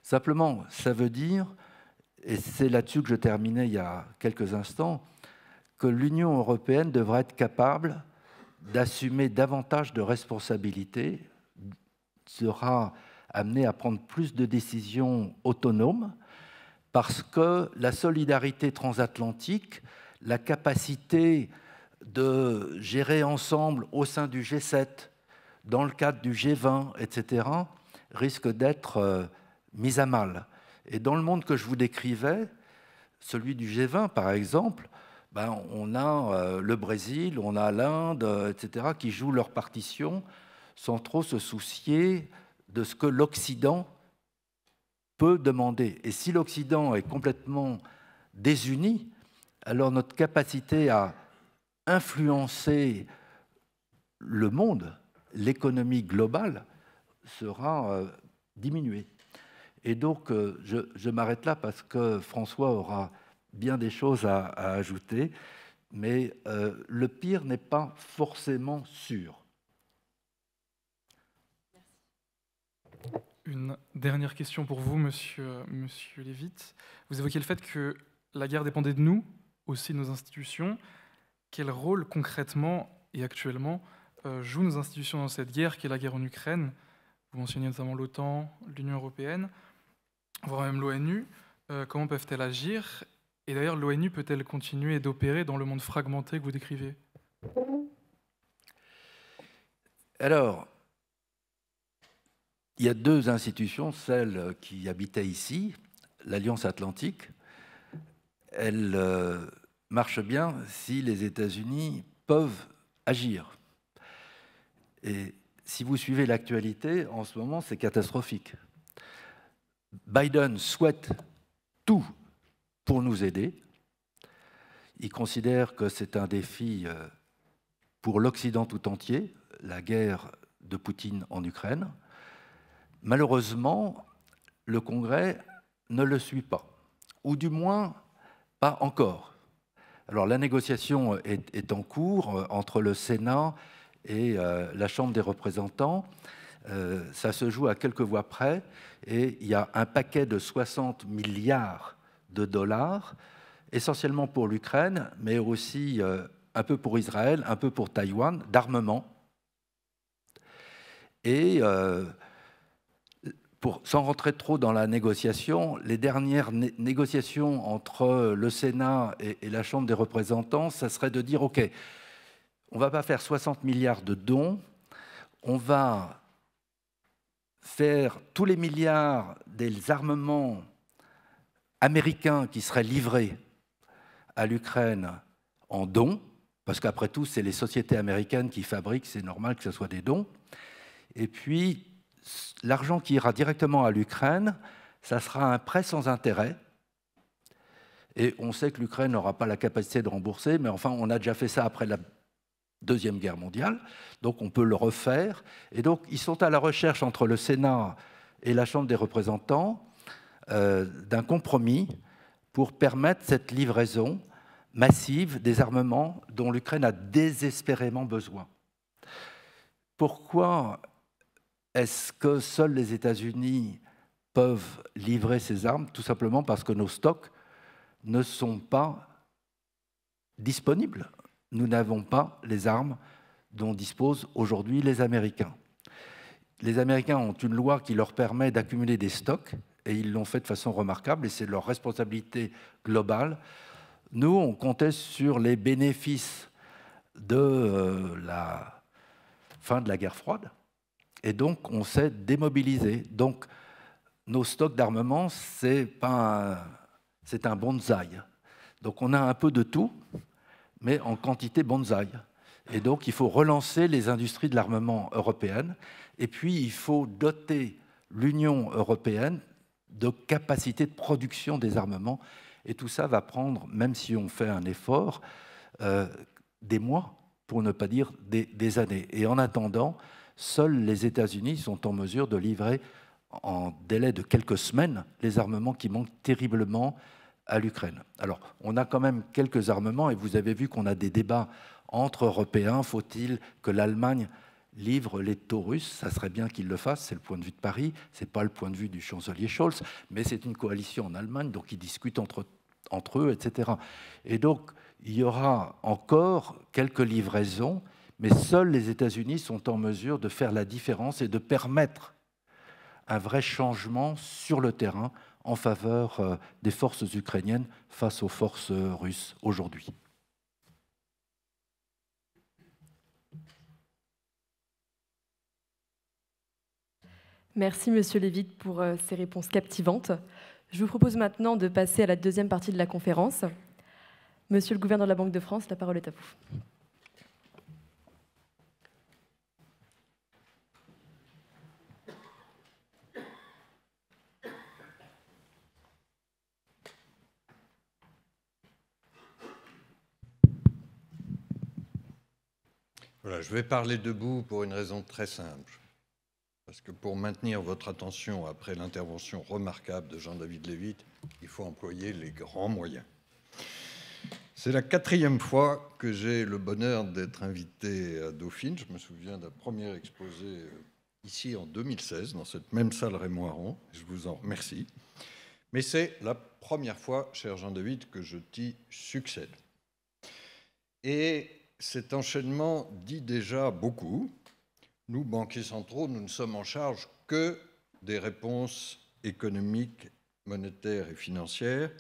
Simplement, ça veut dire, et c'est là-dessus que je terminais il y a quelques instants, que l'Union européenne devra être capable d'assumer davantage de responsabilités, sera amenée à prendre plus de décisions autonomes, parce que la solidarité transatlantique, la capacité de gérer ensemble au sein du G7, dans le cadre du G20, etc., risque d'être mise à mal. Et dans le monde que je vous décrivais, celui du G20 par exemple, ben, on a le Brésil, on a l'Inde, etc., qui jouent leur partition sans trop se soucier de ce que l'Occident peut demander. Et si l'Occident est complètement désuni, alors notre capacité à influencer le monde, l'économie globale, sera diminuée. Et donc, je m'arrête là parce que François aura bien des choses à ajouter, mais le pire n'est pas forcément sûr. Une dernière question pour vous, monsieur Levitt. Vous évoquez le fait que la guerre dépendait de nous, aussi de nos institutions. Quel rôle concrètement et actuellement jouent nos institutions dans cette guerre qui est la guerre en Ukraine? Vous mentionnez notamment l'OTAN, l'Union européenne, voire même l'ONU. Comment peuvent-elles agir? Et d'ailleurs, l'ONU peut-elle continuer d'opérer dans le monde fragmenté que vous décrivez? Alors, il y a 2 institutions, celle qui habitait ici, l'Alliance Atlantique. Elle marche bien si les États-Unis peuvent agir. Et si vous suivez l'actualité, en ce moment, c'est catastrophique. Biden souhaite tout pour nous aider. Il considère que c'est un défi pour l'Occident tout entier, la guerre de Poutine en Ukraine. Malheureusement, le Congrès ne le suit pas, ou du moins pas encore. Alors la négociation est en cours entre le Sénat et la Chambre des représentants. Ça se joue à quelques voix près, et il y a un paquet de 60 milliards de dollars, essentiellement pour l'Ukraine, mais aussi un peu pour Israël, un peu pour Taïwan, d'armement. Et sans rentrer trop dans la négociation, les dernières négociations entre le Sénat et la Chambre des représentants, ça serait de dire, OK, on ne va pas faire 60 milliards de dons, on va faire tous les milliards des armements américains qui seraient livrés à l'Ukraine en dons, parce qu'après tout, c'est les sociétés américaines qui fabriquent, c'est normal que ce soit des dons. Et puis, l'argent qui ira directement à l'Ukraine, ça sera un prêt sans intérêt. Et on sait que l'Ukraine n'aura pas la capacité de rembourser, mais enfin, on a déjà fait ça après Deuxième Guerre mondiale, donc on peut le refaire. Et donc ils sont à la recherche entre le Sénat et la Chambre des représentants d'un compromis pour permettre cette livraison massive des armements dont l'Ukraine a désespérément besoin. Pourquoi est-ce que seuls les États-Unis peuvent livrer ces armes? Tout simplement parce que nos stocks ne sont pas disponibles. Nous n'avons pas les armes dont disposent aujourd'hui les Américains. Les Américains ont une loi qui leur permet d'accumuler des stocks, et ils l'ont fait de façon remarquable, et c'est leur responsabilité globale. Nous, on comptait sur les bénéfices de la fin de la guerre froide, et donc on s'est démobilisé. Donc nos stocks d'armement, c'est un bonsaï. Donc on a un peu de tout, mais en quantité bonsaï. Et donc, il faut relancer les industries de l'armement européennes. Et puis, il faut doter l'Union européenne de capacités de production des armements. Et tout ça va prendre, même si on fait un effort, des mois, pour ne pas dire des années. Et en attendant, seuls les États-Unis sont en mesure de livrer en délai de quelques semaines les armements qui manquent terriblement à l'Ukraine. Alors, on a quand même quelques armements, et vous avez vu qu'on a des débats entre Européens. Faut-il que l'Allemagne livre les Taurus? Ça serait bien qu'il le fasse, c'est le point de vue de Paris, ce n'est pas le point de vue du chancelier Scholz, mais c'est une coalition en Allemagne, donc ils discutent entre eux, etc. Et donc, il y aura encore quelques livraisons, mais seuls les États-Unis sont en mesure de faire la différence et de permettre un vrai changement sur le terrain en faveur des forces ukrainiennes face aux forces russes aujourd'hui. Merci, Monsieur Lévit, pour ces réponses captivantes. Je vous propose maintenant de passer à la deuxième partie de la conférence. Monsieur le gouverneur de la Banque de France, la parole est à vous. Voilà, je vais parler debout pour une raison très simple. Parce que pour maintenir votre attention après l'intervention remarquable de Jean-David Lévit, il faut employer les grands moyens. C'est la 4e fois que j'ai le bonheur d'être invité à Dauphine. Je me souviens d'un premier exposé ici en 2016, dans cette même salle Raymond Aron. Je vous en remercie. Mais c'est la première fois, cher Jean-David, que je t'y succède. Et cet enchaînement dit déjà beaucoup. Nous, banquiers centraux, nous ne sommes en charge que des réponses économiques, monétaires et financières,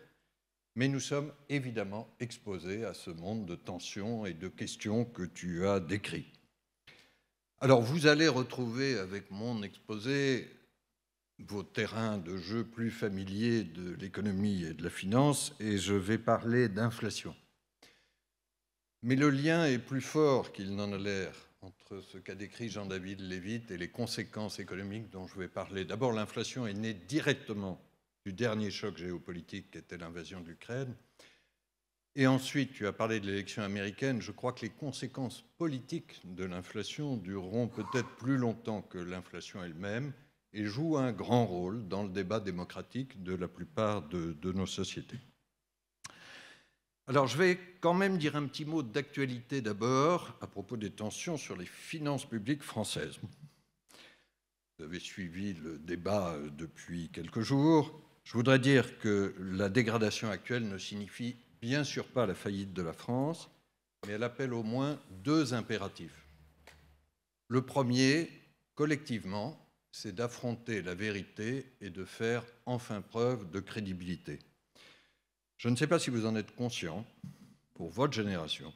mais nous sommes évidemment exposés à ce monde de tensions et de questions que tu as décrit. Alors, vous allez retrouver avec mon exposé vos terrains de jeu plus familiers de l'économie et de la finance, et je vais parler d'inflation. Mais le lien est plus fort qu'il n'en a l'air entre ce qu'a décrit Jean-David Lévit et les conséquences économiques dont je vais parler. D'abord, l'inflation est née directement du dernier choc géopolitique qui était l'invasion de l'Ukraine. Et ensuite, tu as parlé de l'élection américaine. Je crois que les conséquences politiques de l'inflation dureront peut-être plus longtemps que l'inflation elle-même et jouent un grand rôle dans le débat démocratique de la plupart de nos sociétés. Alors, je vais quand même dire un petit mot d'actualité d'abord à propos des tensions sur les finances publiques françaises. Vous avez suivi le débat depuis quelques jours. Je voudrais dire que la dégradation actuelle ne signifie bien sûr pas la faillite de la France, mais elle appelle au moins 2 impératifs. Le premier, collectivement, c'est d'affronter la vérité et de faire enfin preuve de crédibilité. Je ne sais pas si vous en êtes conscient, pour votre génération,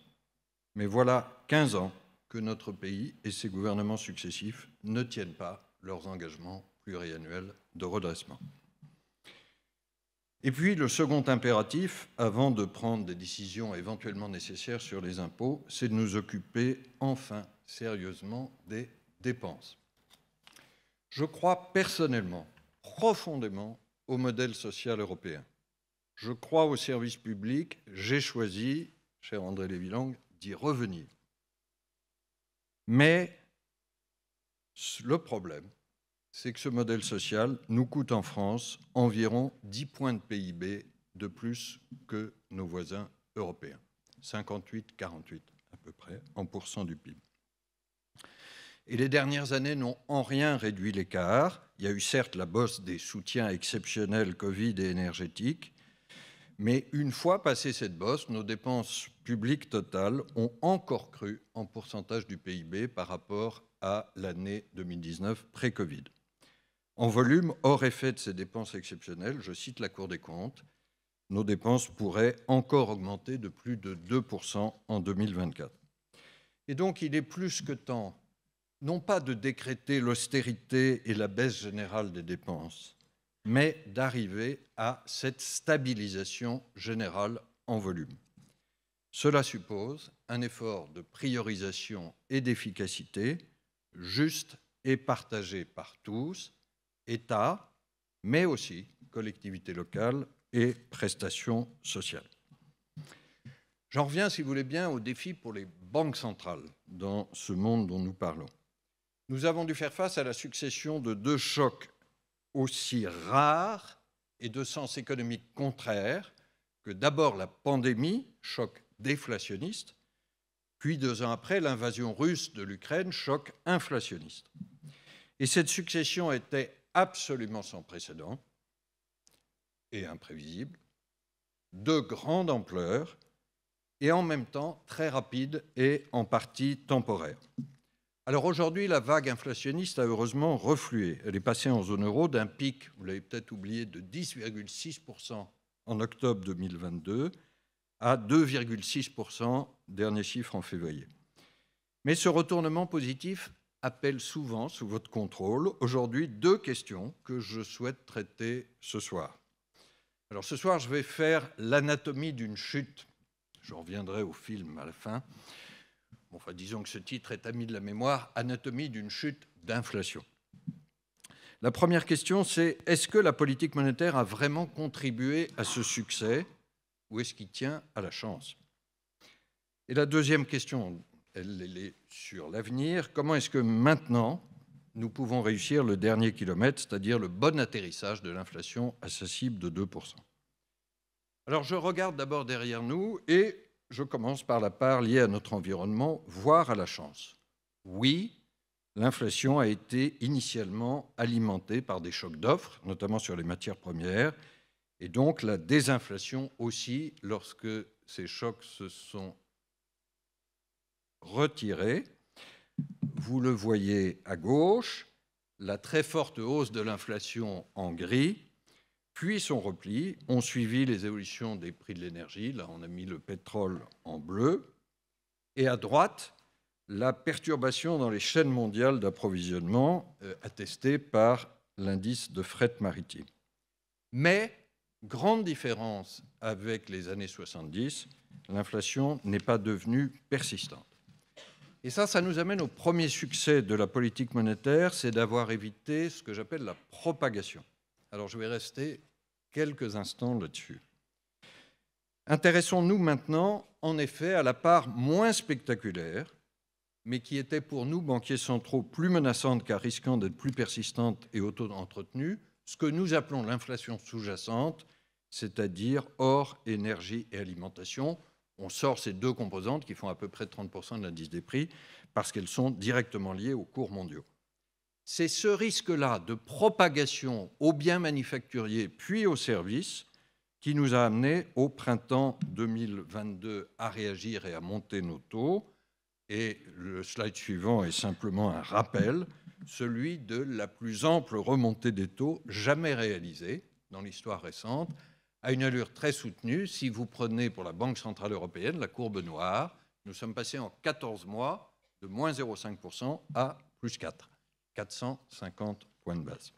mais voilà 15 ans que notre pays et ses gouvernements successifs ne tiennent pas leurs engagements pluriannuels de redressement. Et puis, le second impératif, avant de prendre des décisions éventuellement nécessaires sur les impôts, c'est de nous occuper enfin sérieusement des dépenses. Je crois personnellement, profondément, au modèle social européen. Je crois au service public. J'ai choisi, cher André Lévy-Lang, d'y revenir. Mais le problème, c'est que ce modèle social nous coûte en France environ 10 points de PIB de plus que nos voisins européens. 58-48 à peu près, en pourcent du PIB. Et les dernières années n'ont en rien réduit l'écart. Il y a eu certes la bosse des soutiens exceptionnels Covid et énergétiques, mais une fois passée cette bosse, nos dépenses publiques totales ont encore cru en pourcentage du PIB par rapport à l'année 2019 pré-Covid. En volume, hors effet de ces dépenses exceptionnelles, je cite la Cour des comptes, nos dépenses pourraient encore augmenter de plus de 2% en 2024. Et donc, il est plus que temps, non pas de décréter l'austérité et la baisse générale des dépenses, mais d'arriver à cette stabilisation générale en volume. Cela suppose un effort de priorisation et d'efficacité juste et partagé par tous, État, mais aussi collectivités locales et prestations sociales. J'en reviens, si vous voulez bien, au défi pour les banques centrales dans ce monde dont nous parlons. Nous avons dû faire face à la succession de deux chocs aussi rares et de sens économique contraire que d'abord la pandémie, choc déflationniste, puis 2 ans après l'invasion russe de l'Ukraine, choc inflationniste. Et cette succession était absolument sans précédent et imprévisible, de grande ampleur et en même temps très rapide et en partie temporaire. Alors aujourd'hui, la vague inflationniste a heureusement reflué. Elle est passée en zone euro d'un pic, vous l'avez peut-être oublié, de 10,6% en octobre 2022 à 2,6%, dernier chiffre en février. Mais ce retournement positif appelle souvent, sous votre contrôle, aujourd'hui 2 questions que je souhaite traiter ce soir. Alors ce soir, je vais faire l'anatomie d'une chute. Je reviendrai au film à la fin. Enfin, disons que ce titre est ami de la mémoire, anatomie d'une chute d'inflation. La première question, c'est est-ce que la politique monétaire a vraiment contribué à ce succès ou est-ce qu'il tient à la chance? Et la deuxième question, elle est sur l'avenir. Comment est-ce que maintenant, nous pouvons réussir le dernier kilomètre, c'est-à-dire le bon atterrissage de l'inflation à sa cible de 2%? Alors, je regarde d'abord derrière nous et je commence par la part liée à notre environnement, voire à la chance. Oui, l'inflation a été initialement alimentée par des chocs d'offres, notamment sur les matières premières, et donc la désinflation aussi, lorsque ces chocs se sont retirés. Vous le voyez à gauche, la très forte hausse de l'inflation en gris, puis son repli, ont suivi les évolutions des prix de l'énergie. Là, on a mis le pétrole en bleu. Et à droite, la perturbation dans les chaînes mondiales d'approvisionnement, attestée par l'indice de fret maritime. Mais, grande différence avec les années 70, l'inflation n'est pas devenue persistante. Et ça nous amène au premier succès de la politique monétaire, c'est d'avoir évité ce que j'appelle la propagation. Alors, je vais rester quelques instants là-dessus. Intéressons-nous maintenant, en effet, à la part moins spectaculaire, mais qui était pour nous, banquiers centraux, plus menaçante car risquant d'être plus persistante et auto-entretenue, ce que nous appelons l'inflation sous-jacente, c'est-à-dire hors énergie et alimentation. On sort ces 2 composantes qui font à peu près 30% de l'indice des prix parce qu'elles sont directement liées aux cours mondiaux. C'est ce risque-là de propagation aux biens manufacturiers puis aux services qui nous a amenés au printemps 2022 à réagir et à monter nos taux. Et le slide suivant est simplement un rappel, celui de la plus ample remontée des taux jamais réalisée dans l'histoire récente, à une allure très soutenue. Si vous prenez pour la Banque centrale européenne la courbe noire, nous sommes passés en 14 mois de moins 0,5% à plus 4. 450 points de base.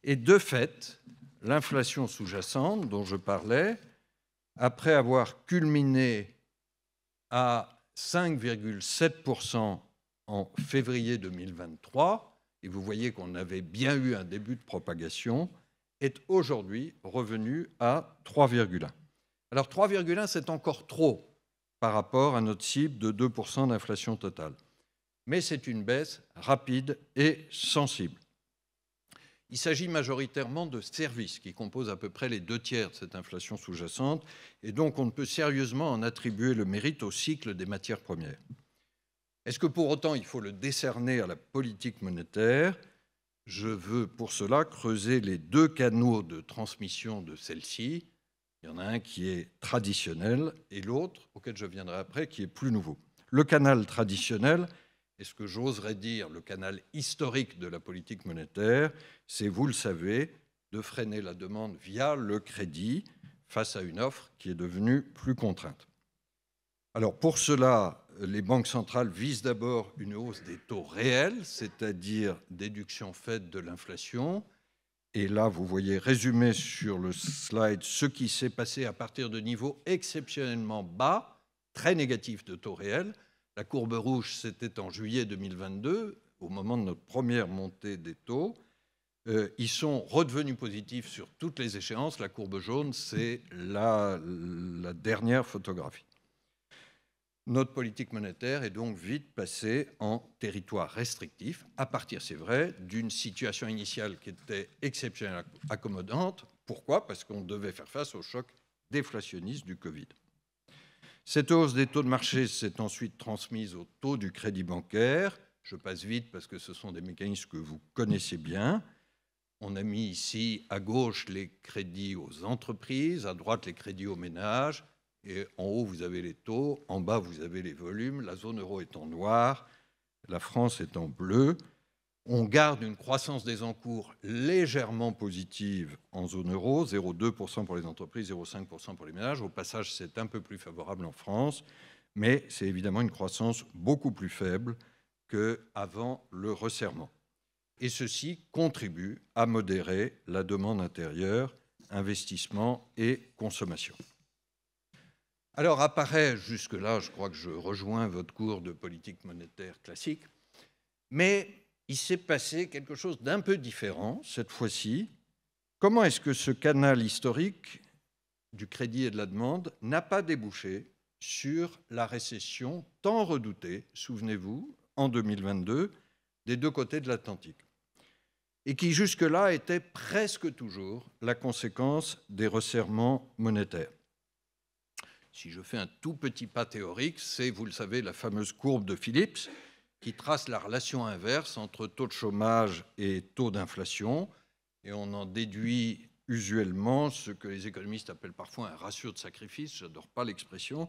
Et de fait, l'inflation sous-jacente dont je parlais, après avoir culminé à 5,7% en février 2023, et vous voyez qu'on avait bien eu un début de propagation, est aujourd'hui revenu à 3,1. Alors 3,1, c'est encore trop par rapport à notre cible de 2% d'inflation totale. mais c'est une baisse rapide et sensible. Il s'agit majoritairement de services qui composent à peu près les 2/3 de cette inflation sous-jacente, et donc on ne peut sérieusement en attribuer le mérite au cycle des matières premières. Est-ce que pour autant il faut le décerner à la politique monétaire? Je veux pour cela creuser les deux canaux de transmission de celle-ci. Il y en a un qui est traditionnel et l'autre, auquel je viendrai après, qui est plus nouveau. Le canal traditionnel, et ce que j'oserais dire le canal historique de la politique monétaire, c'est, vous le savez, de freiner la demande via le crédit face à une offre qui est devenue plus contrainte. Alors pour cela, les banques centrales visent d'abord une hausse des taux réels, c'est-à-dire déduction faite de l'inflation. Et là, vous voyez résumé sur le slide ce qui s'est passé à partir de niveaux exceptionnellement bas, très négatifs de taux réels. La courbe rouge, c'était en juillet 2022, au moment de notre première montée des taux. Ils sont redevenus positifs sur toutes les échéances. La courbe jaune, c'est la dernière photographie. Notre politique monétaire est donc vite passée en territoire restrictif, à partir, c'est vrai, d'une situation initiale qui était exceptionnellement accommodante. Pourquoi? Parce qu'on devait faire face au choc déflationniste du Covid. Cette hausse des taux de marché s'est ensuite transmise au taux du crédit bancaire. Je passe vite parce que ce sont des mécanismes que vous connaissez bien. On a mis ici à gauche les crédits aux entreprises, à droite les crédits aux ménages. Et en haut, vous avez les taux, en bas, vous avez les volumes. La zone euro est en noir, la France est en bleu. On garde une croissance des encours légèrement positive en zone euro, 0,2% pour les entreprises, 0,5% pour les ménages. Au passage, c'est un peu plus favorable en France, mais c'est évidemment une croissance beaucoup plus faible qu'avant le resserrement. Et ceci contribue à modérer la demande intérieure, investissement et consommation. Alors apparaît, jusque-là, je crois que je rejoins votre cours de politique monétaire classique, mais il s'est passé quelque chose d'un peu différent cette fois-ci. Comment est-ce que ce canal historique du crédit et de la demande n'a pas débouché sur la récession tant redoutée, souvenez-vous, en 2022, des deux côtés de l'Atlantique, et qui jusque-là était presque toujours la conséquence des resserrements monétaires? Si je fais un tout petit pas théorique, c'est, vous le savez, la fameuse courbe de Phillips qui trace la relation inverse entre taux de chômage et taux d'inflation. Et on en déduit usuellement ce que les économistes appellent parfois un ratio de sacrifice, je n'adore pas l'expression,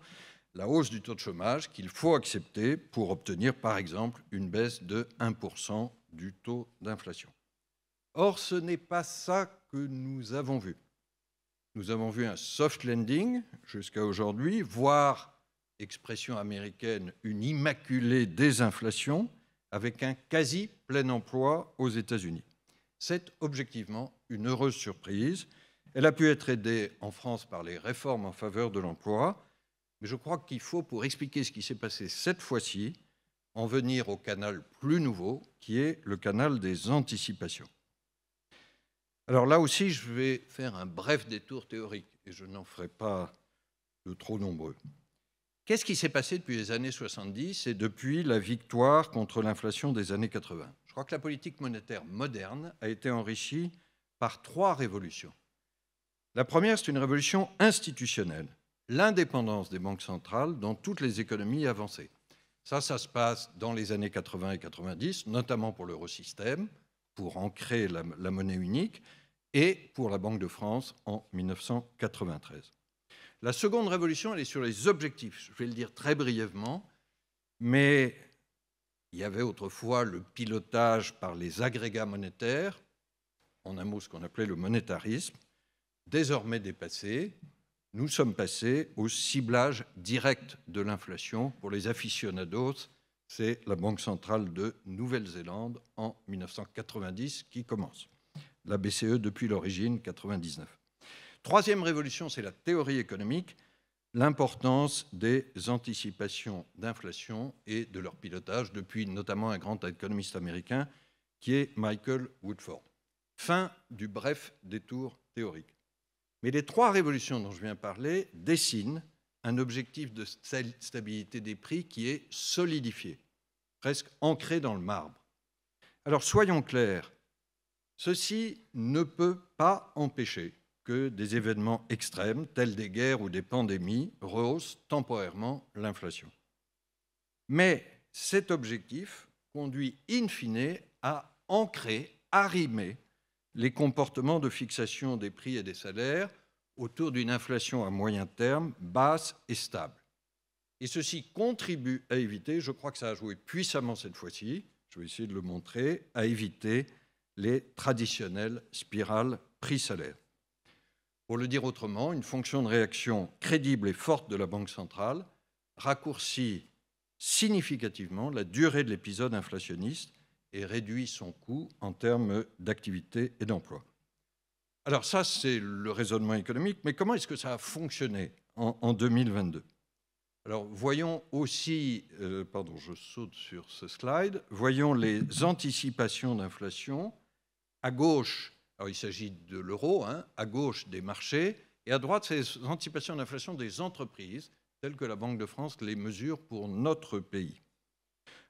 la hausse du taux de chômage qu'il faut accepter pour obtenir, par exemple, une baisse de 1% du taux d'inflation. Or, ce n'est pas ça que nous avons vu. Nous avons vu un soft landing jusqu'à aujourd'hui, voire, expression américaine, une immaculée désinflation avec un quasi plein emploi aux États-Unis. C'est objectivement une heureuse surprise. Elle a pu être aidée en France par les réformes en faveur de l'emploi, mais je crois qu'il faut, pour expliquer ce qui s'est passé cette fois-ci, en venir au canal plus nouveau, qui est le canal des anticipations. Alors là aussi, je vais faire un bref détour théorique, et je n'en ferai pas de trop nombreux. Qu'est-ce qui s'est passé depuis les années 70 et depuis la victoire contre l'inflation des années 80? Je crois que la politique monétaire moderne a été enrichie par 3 révolutions. La première, c'est une révolution institutionnelle, l'indépendance des banques centrales dans toutes les économies avancées. Ça se passe dans les années 80 et 90, notamment pour l'eurosystème, pour ancrer la monnaie unique, et pour la Banque de France en 1993. La seconde révolution, elle est sur les objectifs. Je vais le dire très brièvement, mais il y avait autrefois le pilotage par les agrégats monétaires, en un mot ce qu'on appelait le monétarisme. Désormais dépassé, nous sommes passés au ciblage direct de l'inflation. Pour les aficionados, c'est la Banque centrale de Nouvelle-Zélande en 1990 qui commence. La BCE depuis l'origine, 99. Troisième révolution, c'est la théorie économique, l'importance des anticipations d'inflation et de leur pilotage depuis notamment un grand économiste américain qui est Michael Woodford. Fin du bref détour théorique. Mais les 3 révolutions dont je viens de parler dessinent un objectif de stabilité des prix qui est solidifié. presque ancré dans le marbre. Alors soyons clairs, ceci ne peut pas empêcher que des événements extrêmes, tels des guerres ou des pandémies, rehaussent temporairement l'inflation. Mais cet objectif conduit in fine à ancrer, arrimer les comportements de fixation des prix et des salaires autour d'une inflation à moyen terme basse et stable. Et ceci contribue à éviter, je crois que ça a joué puissamment cette fois-ci, je vais essayer de le montrer, à éviter les traditionnelles spirales prix-salaire. Pour le dire autrement, une fonction de réaction crédible et forte de la Banque centrale raccourcit significativement la durée de l'épisode inflationniste et réduit son coût en termes d'activité et d'emploi. Alors ça, c'est le raisonnement économique, mais comment est-ce que ça a fonctionné en 2022 ? Alors voyons aussi, je saute sur ce slide, voyons les anticipations d'inflation. À gauche, alors il s'agit de l'euro, à gauche des marchés, et à droite, c'est les anticipations d'inflation des entreprises, telles que la Banque de France les mesure pour notre pays.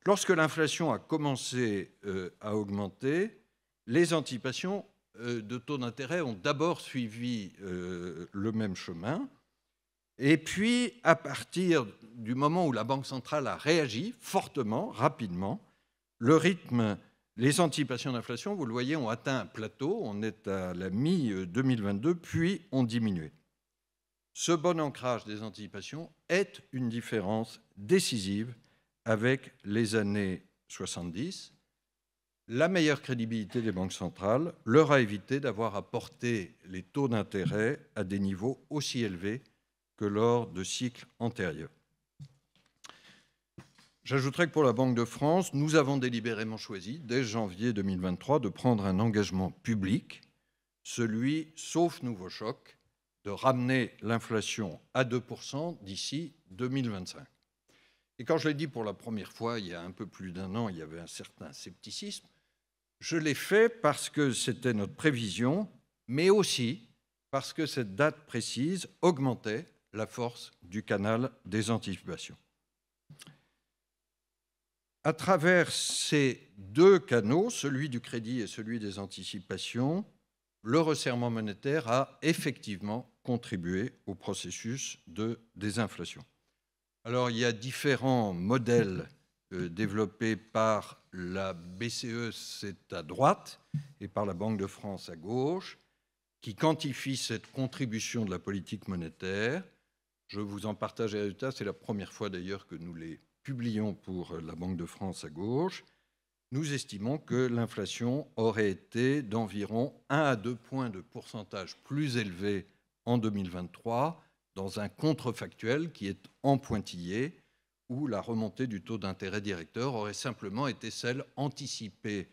Lorsque l'inflation a commencé à augmenter, les anticipations de taux d'intérêt ont d'abord suivi le même chemin. Et puis, à partir du moment où la Banque centrale a réagi fortement, rapidement, le rythme, les anticipations d'inflation, vous le voyez, ont atteint un plateau. On est à la mi-2022, puis ont diminué. Ce bon ancrage des anticipations est une différence décisive avec les années 70. La meilleure crédibilité des banques centrales leur a évité d'avoir à porter les taux d'intérêt à des niveaux aussi élevés que lors de cycles antérieurs. J'ajouterai que pour la Banque de France, nous avons délibérément choisi, dès janvier 2023, de prendre un engagement public, celui, sauf nouveau choc, de ramener l'inflation à 2% d'ici 2025. Et quand je l'ai dit pour la première fois, il y a un peu plus d'un an, il y avait un certain scepticisme. Je l'ai fait parce que c'était notre prévision, mais aussi parce que cette date précise augmentait la force du canal des anticipations. À travers ces deux canaux, celui du crédit et celui des anticipations, le resserrement monétaire a effectivement contribué au processus de désinflation. Alors, il y a différents modèles développés par la BCE, c'est à droite, et par la Banque de France à gauche, qui quantifient cette contribution de la politique monétaire. Je vous en partage les résultats. C'est la première fois d'ailleurs que nous les publions pour la Banque de France à gauche. Nous estimons que l'inflation aurait été d'environ 1 à 2 points de pourcentage plus élevée en 2023 dans un contrefactuel qui est en pointillé où la remontée du taux d'intérêt directeur aurait simplement été celle anticipée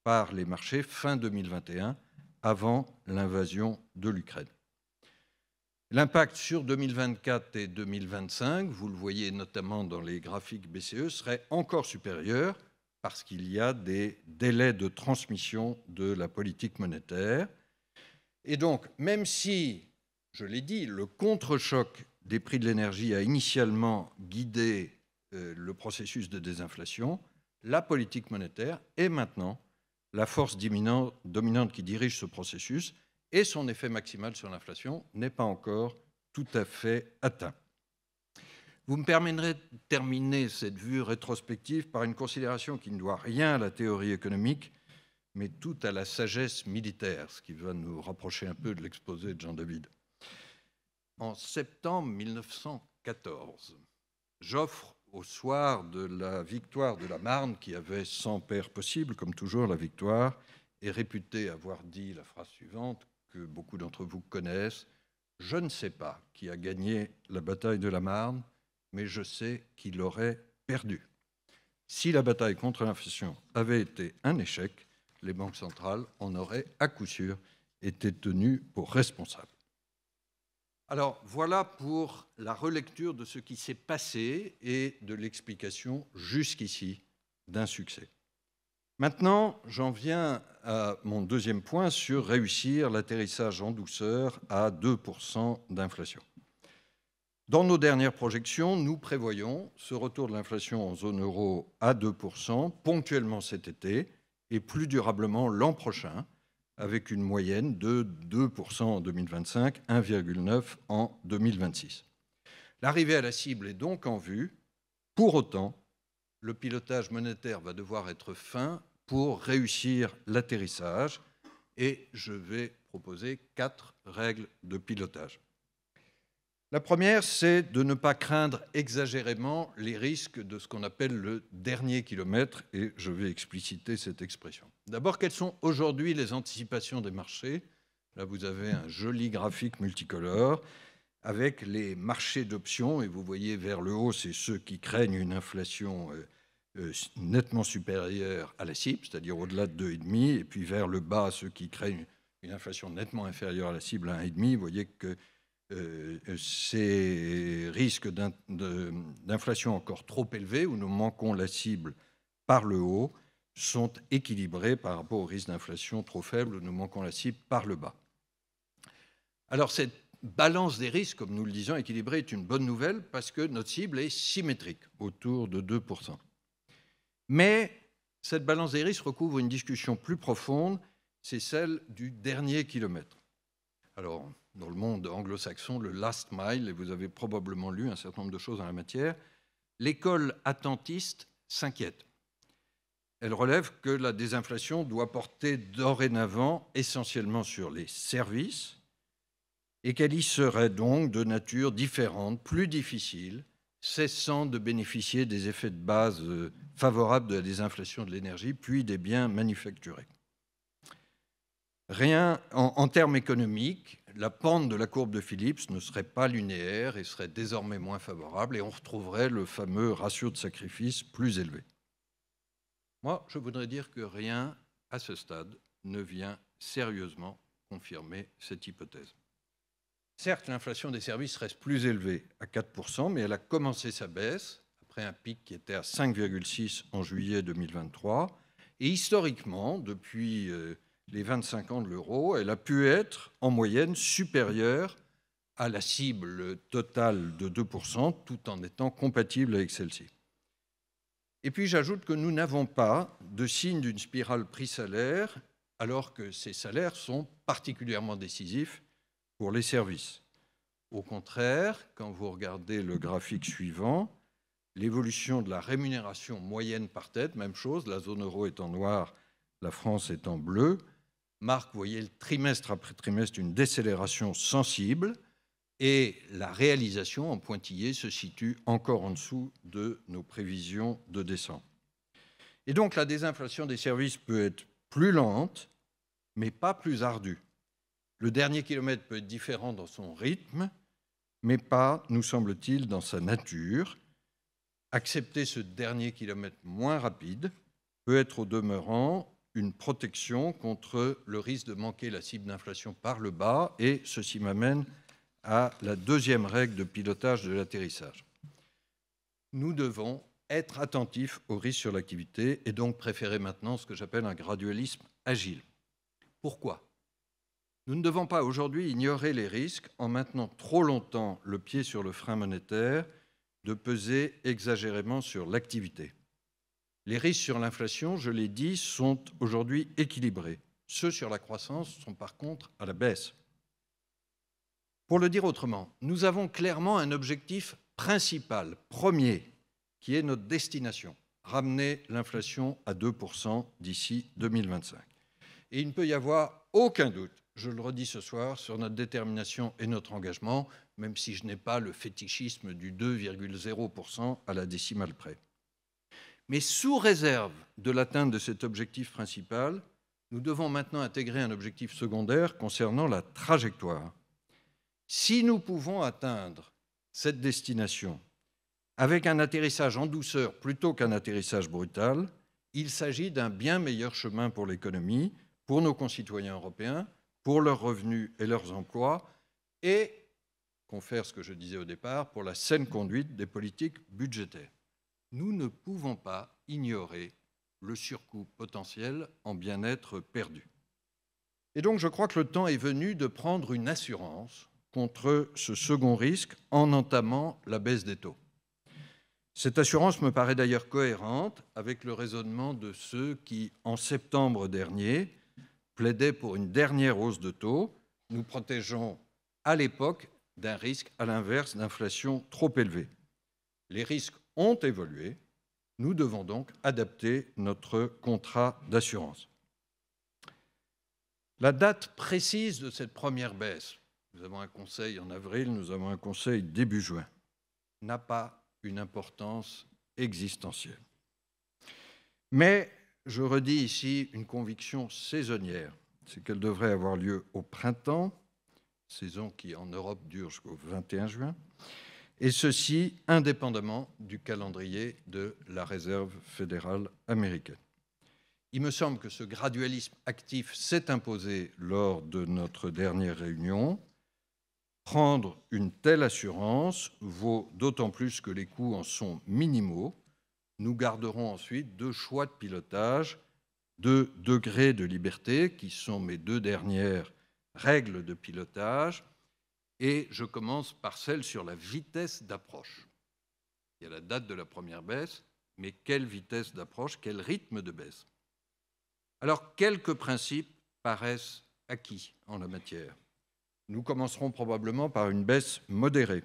par les marchés fin 2021 avant l'invasion de l'Ukraine. L'impact sur 2024 et 2025, vous le voyez notamment dans les graphiques BCE, serait encore supérieur parce qu'il y a des délais de transmission de la politique monétaire. Et donc, même si, je l'ai dit, le contre-choc des prix de l'énergie a initialement guidé le processus de désinflation, la politique monétaire est maintenant la force dominante qui dirige ce processus, et son effet maximal sur l'inflation n'est pas encore tout à fait atteint. Vous me permettrez de terminer cette vue rétrospective par une considération qui ne doit rien à la théorie économique, mais tout à la sagesse militaire, ce qui va nous rapprocher un peu de l'exposé de Jean-David. En septembre 1914, j'offre au soir de la victoire de la Marne, qui avait 100 pairs possibles, comme toujours la victoire, est réputée avoir dit la phrase suivante, que beaucoup d'entre vous connaissent: « Je ne sais pas qui a gagné la bataille de la Marne, mais je sais qui l'aurait perdu. » Si la bataille contre l'inflation avait été un échec, les banques centrales en auraient à coup sûr été tenues pour responsables. Alors voilà pour la relecture de ce qui s'est passé et de l'explication jusqu'ici d'un succès. Maintenant, j'en viens à mon deuxième point sur réussir l'atterrissage en douceur à 2% d'inflation. Dans nos dernières projections, nous prévoyons ce retour de l'inflation en zone euro à 2%, ponctuellement cet été, et plus durablement l'an prochain, avec une moyenne de 2% en 2025, 1,9% en 2026. L'arrivée à la cible est donc en vue. Pour autant, le pilotage monétaire va devoir être fin pour réussir l'atterrissage, et je vais proposer 4 règles de pilotage. La première, c'est de ne pas craindre exagérément les risques de ce qu'on appelle le dernier kilomètre, et je vais expliciter cette expression. D'abord, quelles sont aujourd'hui les anticipations des marchés? Là, vous avez un joli graphique multicolore avec les marchés d'options, et vous voyez vers le haut, c'est ceux qui craignent une inflation nettement supérieure à la cible, c'est-à-dire au-delà de 2,5, et puis vers le bas, ceux qui craignent une inflation nettement inférieure à la cible à 1,5. Vous voyez que ces risques d'inflation encore trop élevés, où nous manquons la cible par le haut, sont équilibrés par rapport au risque d'inflation trop faible, où nous manquons la cible par le bas. Alors cette balance des risques, comme nous le disions, équilibrée, est une bonne nouvelle parce que notre cible est symétrique, autour de 2%. Mais cette balance des risques recouvre une discussion plus profonde, c'est celle du dernier kilomètre. Alors, dans le monde anglo-saxon, le last mile, et vous avez probablement lu un certain nombre de choses en la matière, l'école attentiste s'inquiète. Elle relève que la désinflation doit porter dorénavant essentiellement sur les services et qu'elle y serait donc de nature différente, plus difficile, cessant de bénéficier des effets de base favorables de la désinflation de l'énergie, puis des biens manufacturés. Rien, en termes économiques, la pente de la courbe de Phillips ne serait pas linéaire et serait désormais moins favorable, et on retrouverait le fameux ratio de sacrifice plus élevé. Moi, je voudrais dire que rien, à ce stade, ne vient sérieusement confirmer cette hypothèse. Certes, l'inflation des services reste plus élevée, à 4%, mais elle a commencé sa baisse, après un pic qui était à 5,6 en juillet 2023. Et historiquement, depuis les 25 ans de l'euro, elle a pu être en moyenne supérieure à la cible totale de 2%, tout en étant compatible avec celle-ci. Et puis j'ajoute que nous n'avons pas de signe d'une spirale prix-salaire, alors que ces salaires sont particulièrement décisifs pour les services. Au contraire, quand vous regardez le graphique suivant, l'évolution de la rémunération moyenne par tête, même chose, la zone euro est en noir, la France est en bleu, marque, vous voyez, trimestre après trimestre, une décélération sensible, et la réalisation en pointillé se situe encore en dessous de nos prévisions de décembre. Et donc la désinflation des services peut être plus lente, mais pas plus ardue. Le dernier kilomètre peut être différent dans son rythme, mais pas, nous semble-t-il, dans sa nature. Accepter ce dernier kilomètre moins rapide peut être au demeurant une protection contre le risque de manquer la cible d'inflation par le bas, et ceci m'amène à la deuxième règle de pilotage de l'atterrissage. Nous devons être attentifs aux risques sur l'activité et donc préférer maintenant ce que j'appelle un gradualisme agile. Pourquoi ? Nous ne devons pas aujourd'hui ignorer les risques en maintenant trop longtemps le pied sur le frein monétaire, de peser exagérément sur l'activité. Les risques sur l'inflation, je l'ai dit, sont aujourd'hui équilibrés. Ceux sur la croissance sont par contre à la baisse. Pour le dire autrement, nous avons clairement un objectif principal, premier, qui est notre destination, ramener l'inflation à 2% d'ici 2025. Et il ne peut y avoir aucun doute, je le redis ce soir, sur notre détermination et notre engagement, même si je n'ai pas le fétichisme du 2,0% à la décimale près. Mais sous réserve de l'atteinte de cet objectif principal, nous devons maintenant intégrer un objectif secondaire concernant la trajectoire. Si nous pouvons atteindre cette destination avec un atterrissage en douceur plutôt qu'un atterrissage brutal, il s'agit d'un bien meilleur chemin pour l'économie, pour nos concitoyens européens, pour leurs revenus et leurs emplois, et, confère ce que je disais au départ, pour la saine conduite des politiques budgétaires. Nous ne pouvons pas ignorer le surcoût potentiel en bien-être perdu. Et donc je crois que le temps est venu de prendre une assurance contre ce second risque en entamant la baisse des taux. Cette assurance me paraît d'ailleurs cohérente avec le raisonnement de ceux qui, en septembre dernier, plaidaient pour une dernière hausse de taux, nous protégeant à l'époque d'un risque, à l'inverse, d'inflation trop élevée. Les risques ont évolué, nous devons donc adapter notre contrat d'assurance. La date précise de cette première baisse, nous avons un conseil en avril, nous avons un conseil début juin, n'a pas une importance existentielle. Mais je redis ici une conviction saisonnière, c'est qu'elle devrait avoir lieu au printemps, saison qui en Europe dure jusqu'au 21 juin, et ceci indépendamment du calendrier de la Réserve fédérale américaine. Il me semble que ce gradualisme actif s'est imposé lors de notre dernière réunion. Prendre une telle assurance vaut d'autant plus que les coûts en sont minimaux. Nous garderons ensuite 2 choix de pilotage, 2 degrés de liberté, qui sont mes 2 dernières règles de pilotage. Et je commence par celle sur la vitesse d'approche. Il y a la date de la première baisse, mais quelle vitesse d'approche, quel rythme de baisse? Alors, quelques principes paraissent acquis en la matière. Nous commencerons probablement par une baisse modérée.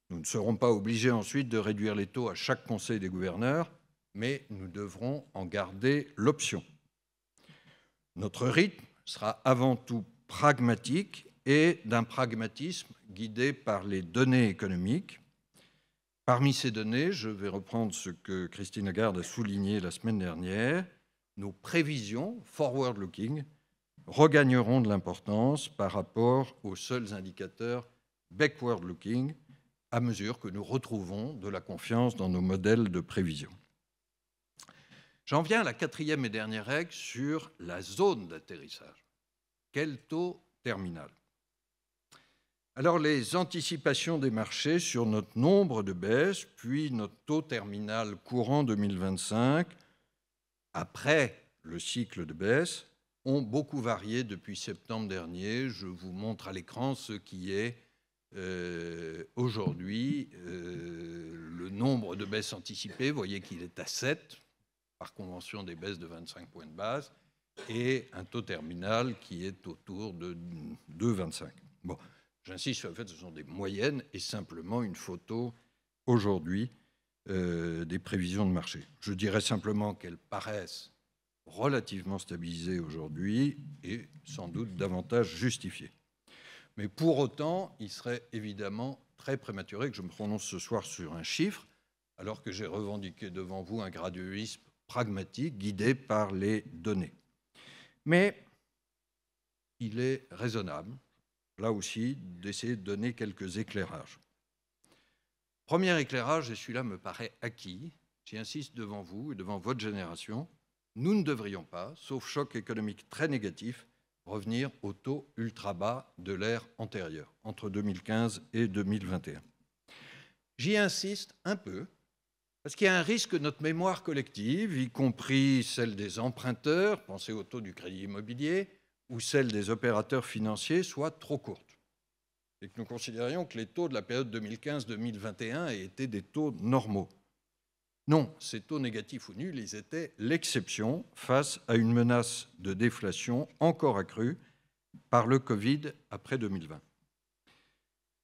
Nous ne serons pas obligés ensuite de réduire les taux à chaque conseil des gouverneurs, mais nous devrons en garder l'option. Notre rythme sera avant tout pragmatique et d'un pragmatisme guidé par les données économiques. Parmi ces données, je vais reprendre ce que Christine Lagarde a souligné la semaine dernière, nos prévisions forward-looking regagneront de l'importance par rapport aux seuls indicateurs backward-looking à mesure que nous retrouvons de la confiance dans nos modèles de prévision. J'en viens à la 4e et dernière règle sur la zone d'atterrissage. Quel taux terminal? Alors, les anticipations des marchés sur notre nombre de baisses, puis notre taux terminal courant 2025, après le cycle de baisse, ont beaucoup varié depuis septembre dernier. Je vous montre à l'écran ce qui est aujourd'hui le nombre de baisses anticipées. Vous voyez qu'il est à 7, par convention des baisses de 25 points de base, et un taux terminal qui est autour de 2,25. Bon, j'insiste sur le fait que ce sont des moyennes et simplement une photo aujourd'hui des prévisions de marché. Je dirais simplement qu'elles paraissent relativement stabilisées aujourd'hui et sans doute davantage justifiées. Mais pour autant, il serait évidemment très prématuré que je me prononce ce soir sur un chiffre, alors que j'ai revendiqué devant vous un gradualisme pragmatique guidé par les données. Mais il est raisonnable, là aussi, d'essayer de donner quelques éclairages. Premier éclairage, et celui-là me paraît acquis, j'y insiste devant vous et devant votre génération, nous ne devrions pas, sauf choc économique très négatif, revenir au taux ultra bas de l'ère antérieure, entre 2015 et 2021. J'y insiste un peu, parce qu'il y a un risque que notre mémoire collective, y compris celle des emprunteurs, pensez au taux du crédit immobilier, ou celle des opérateurs financiers, soit trop courte. Et que nous considérions que les taux de la période 2015-2021 aient été des taux normaux. Non, ces taux négatifs ou nuls, ils étaient l'exception face à une menace de déflation encore accrue par le Covid après 2020.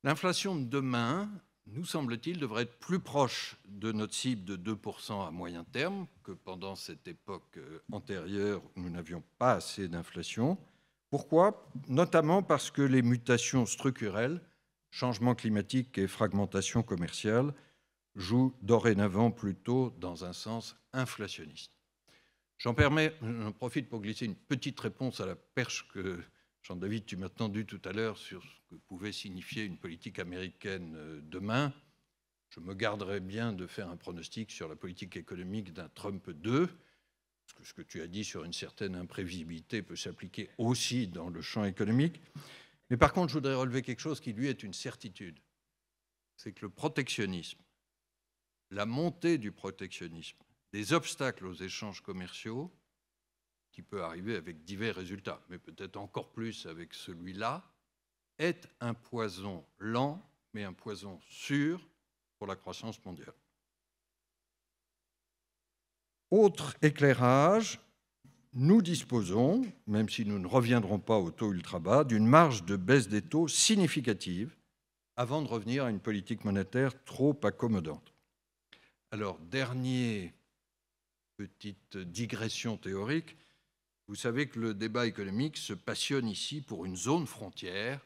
L'inflation de demain, nous semble-t-il, devrait être plus proche de notre cible de 2% à moyen terme que pendant cette époque antérieure où nous n'avions pas assez d'inflation. Pourquoi? Notamment parce que les mutations structurelles, changement climatique et fragmentation commerciale, jouent dorénavant plutôt dans un sens inflationniste. J'en profite pour glisser une petite réponse à la perche que, Jean-David, tu m'as tendu tout à l'heure sur ce que pouvait signifier une politique américaine demain. Je me garderais bien de faire un pronostic sur la politique économique d'un Trump 2, parce que ce que tu as dit sur une certaine imprévisibilité peut s'appliquer aussi dans le champ économique. Mais par contre, je voudrais relever quelque chose qui, lui, est une certitude. C'est que le protectionnisme, la montée du protectionnisme, des obstacles aux échanges commerciaux, qui peut arriver avec divers résultats, mais peut-être encore plus avec celui-là, est un poison lent, mais un poison sûr pour la croissance mondiale. Autre éclairage, nous disposons, même si nous ne reviendrons pas au taux ultra bas, d'une marge de baisse des taux significative avant de revenir à une politique monétaire trop accommodante. Alors, dernière petite digression théorique, vous savez que le débat économique se passionne ici pour une zone frontière,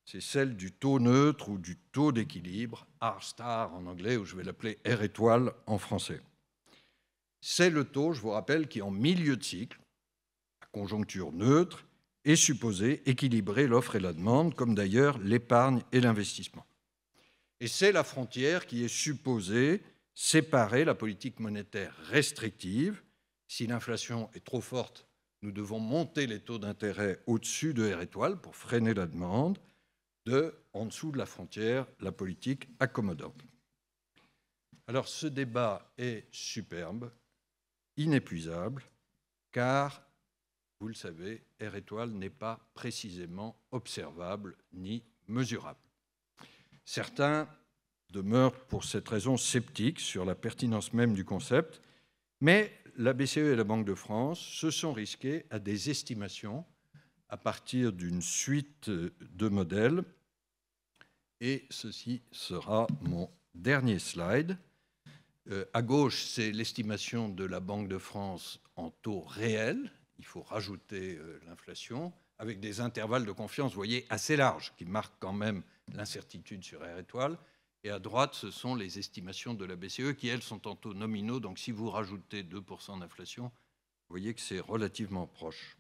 c'est celle du taux neutre ou du taux d'équilibre, R* en anglais, ou je vais l'appeler R étoile en français. C'est le taux, je vous rappelle, qui en milieu de cycle, à conjoncture neutre, est supposé équilibrer l'offre et la demande, comme d'ailleurs l'épargne et l'investissement. Et c'est la frontière qui est supposée séparer la politique monétaire restrictive. Si l'inflation est trop forte, nous devons monter les taux d'intérêt au-dessus de R étoile pour freiner la demande, en dessous de la frontière, la politique accommodante. Alors ce débat est superbe, inépuisable, car, vous le savez, R étoile n'est pas précisément observable ni mesurable. Certains demeurent pour cette raison sceptiques sur la pertinence même du concept, mais la BCE et la Banque de France se sont risqués à des estimations à partir d'une suite de modèles. Et ceci sera mon dernier slide. À gauche, c'est l'estimation de la Banque de France en taux réel. Il faut rajouter l'inflation, avec des intervalles de confiance, vous voyez, assez larges, qui marquent quand même l'incertitude sur R étoile. Et à droite, ce sont les estimations de la BCE, qui, elles, sont en taux nominaux. Donc, si vous rajoutez 2% d'inflation, vous voyez que c'est relativement proche.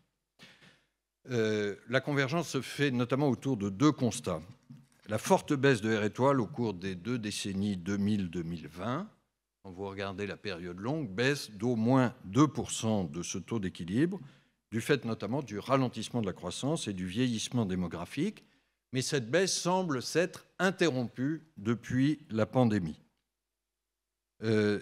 La convergence se fait notamment autour de deux constats. La forte baisse de R étoile au cours des 2 décennies 2000-2020, quand vous regardez la période longue, baisse d'au moins 2% de ce taux d'équilibre, du fait notamment du ralentissement de la croissance et du vieillissement démographique. Mais cette baisse semble s'être interrompue depuis la pandémie.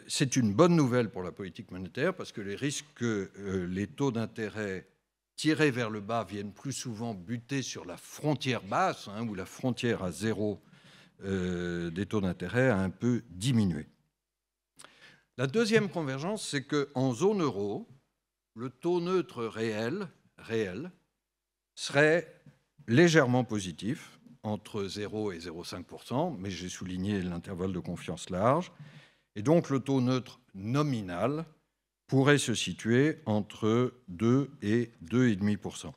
C'est une bonne nouvelle pour la politique monétaire parce que les risques que les taux d'intérêt tirés vers le bas viennent plus souvent buter sur la frontière basse, ou la frontière à zéro des taux d'intérêt a un peu diminué. La deuxième convergence, c'est qu'en zone euro, le taux neutre réel serait légèrement positif, entre 0 et 0,5%, mais j'ai souligné l'intervalle de confiance large. Et donc le taux neutre nominal pourrait se situer entre 2 et 2,5%.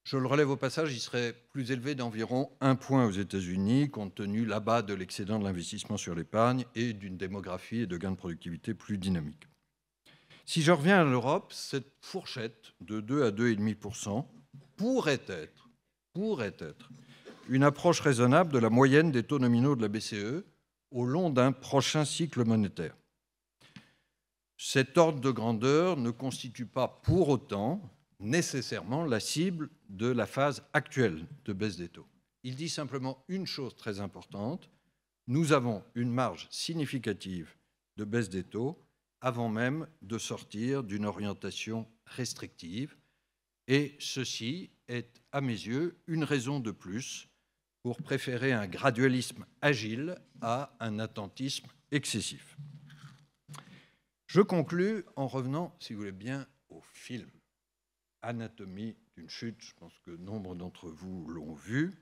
Je le relève au passage, il serait plus élevé d'environ 1 point aux États-Unis, compte tenu là-bas de l'excédent de l'investissement sur l'épargne et d'une démographie et de gains de productivité plus dynamiques. Si je reviens à l'Europe, cette fourchette de 2 à 2,5% pourrait être une approche raisonnable de la moyenne des taux nominaux de la BCE au long d'un prochain cycle monétaire. Cet ordre de grandeur ne constitue pas pour autant nécessairement la cible de la phase actuelle de baisse des taux. Il dit simplement une chose très importante, nous avons une marge significative de baisse des taux avant même de sortir d'une orientation restrictive. Et ceci est, à mes yeux, une raison de plus pour préférer un gradualisme agile à un attentisme excessif. Je conclus en revenant, si vous voulez bien, au film Anatomie d'une chute. Je pense que nombre d'entre vous l'ont vu.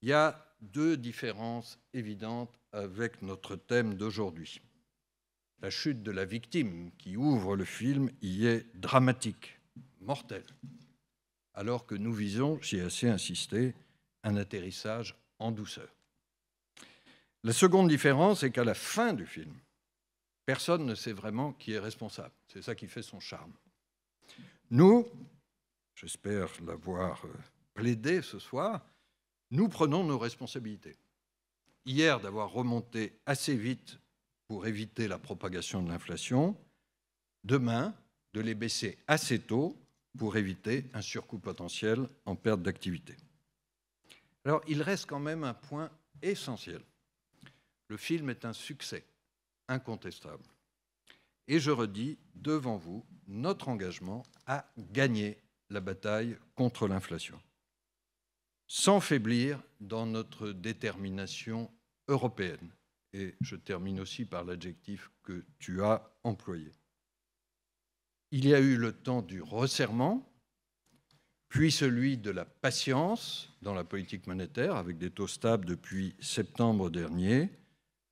Il y a deux différences évidentes avec notre thème d'aujourd'hui. La chute de la victime qui ouvre le film y est dramatique, mortelle, alors que nous visons, j'y ai assez insisté, un atterrissage en douceur. La seconde différence est qu'à la fin du film, personne ne sait vraiment qui est responsable. C'est ça qui fait son charme. Nous, j'espère l'avoir plaidé ce soir, nous prenons nos responsabilités. Hier, d'avoir remonté assez vite pour éviter la propagation de l'inflation. Demain, de les baisser assez tôt pour éviter un surcoût potentiel en perte d'activité. Alors, il reste quand même un point essentiel. Le film est un succès incontestable. Et je redis devant vous notre engagement à gagner la bataille contre l'inflation. sans faiblir dans notre détermination européenne. Et je termine aussi par l'adjectif que tu as employé. Il y a eu le temps du resserrement, puis celui de la patience dans la politique monétaire, avec des taux stables depuis septembre dernier.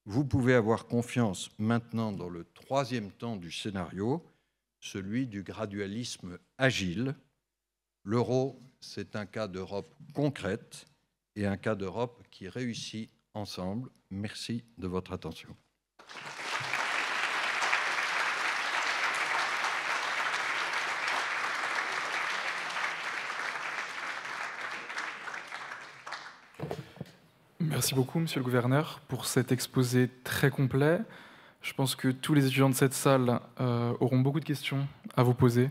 Vous pouvez avoir confiance maintenant dans le troisième temps du scénario, celui du gradualisme agile. L'euro, c'est un cas d'Europe concrète et un cas d'Europe qui réussit ensemble. Merci de votre attention. Merci beaucoup, monsieur le gouverneur, pour cet exposé très complet. Je pense que tous les étudiants de cette salle auront beaucoup de questions à vous poser,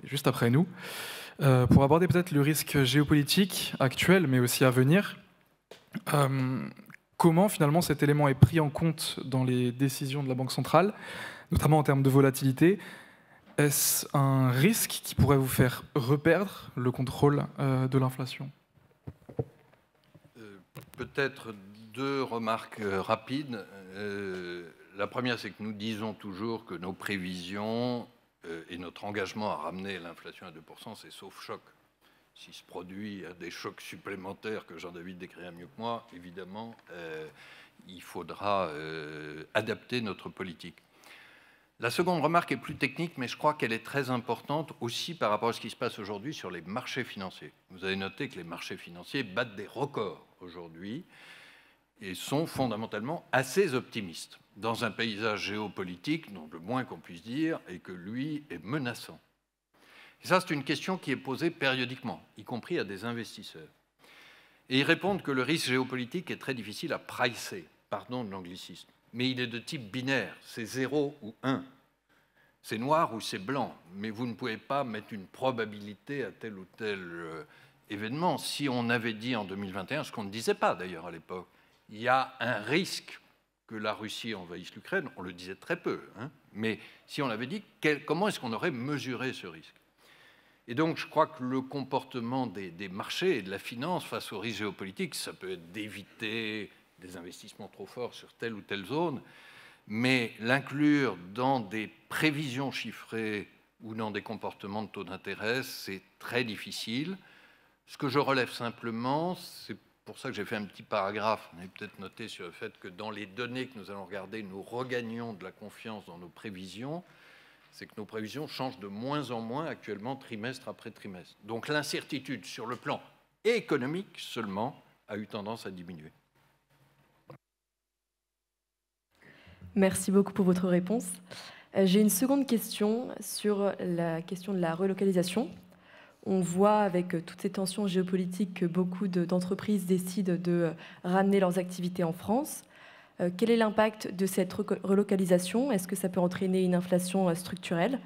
juste après nous. Pour aborder peut-être le risque géopolitique actuel, mais aussi à venir, comment finalement cet élément est pris en compte dans les décisions de la Banque centrale, notamment en termes de volatilité? Est-ce un risque qui pourrait vous faire reperdre le contrôle de l'inflation? Peut-être deux remarques rapides. La première, c'est que nous disons toujours que nos prévisions et notre engagement à ramener l'inflation à 2%, c'est sauf choc. S'il se produit des chocs supplémentaires que Jean-David décrira mieux que moi, évidemment, il faudra adapter notre politique. La seconde remarque est plus technique, mais je crois qu'elle est très importante aussi par rapport à ce qui se passe aujourd'hui sur les marchés financiers. Vous avez noté que les marchés financiers battent des records aujourd'hui et sont fondamentalement assez optimistes dans un paysage géopolitique dont le moins qu'on puisse dire est que lui est menaçant. Et ça, c'est une question qui est posée périodiquement, y compris à des investisseurs. Et ils répondent que le risque géopolitique est très difficile à pricer, pardon de l'anglicisme, mais il est de type binaire, c'est 0 ou 1. C'est noir ou c'est blanc, mais vous ne pouvez pas mettre une probabilité à tel ou tel événement. Si on avait dit en 2021, ce qu'on ne disait pas d'ailleurs à l'époque, il y a un risque que la Russie envahisse l'Ukraine, on le disait très peu, hein, mais si on avait dit, comment est-ce qu'on aurait mesuré ce risque? Et donc, je crois que le comportement des marchés et de la finance face au risque géopolitique, ça peut être d'éviter des investissements trop forts sur telle ou telle zone, mais l'inclure dans des prévisions chiffrées ou dans des comportements de taux d'intérêt, c'est très difficile. Ce que je relève simplement, c'est pour ça que j'ai fait un petit paragraphe, on avait peut-être noté sur le fait que dans les données que nous allons regarder, nous regagnons de la confiance dans nos prévisions, c'est que nos prévisions changent de moins en moins actuellement, trimestre après trimestre. Donc l'incertitude sur le plan économique seulement a eu tendance à diminuer. Merci beaucoup pour votre réponse. J'ai une seconde question sur la question de la relocalisation. On voit avec toutes ces tensions géopolitiques que beaucoup d'entreprises décident de ramener leurs activités en France. Quel est l'impact de cette relocalisation? Est-ce que ça peut entraîner une inflation structurelle?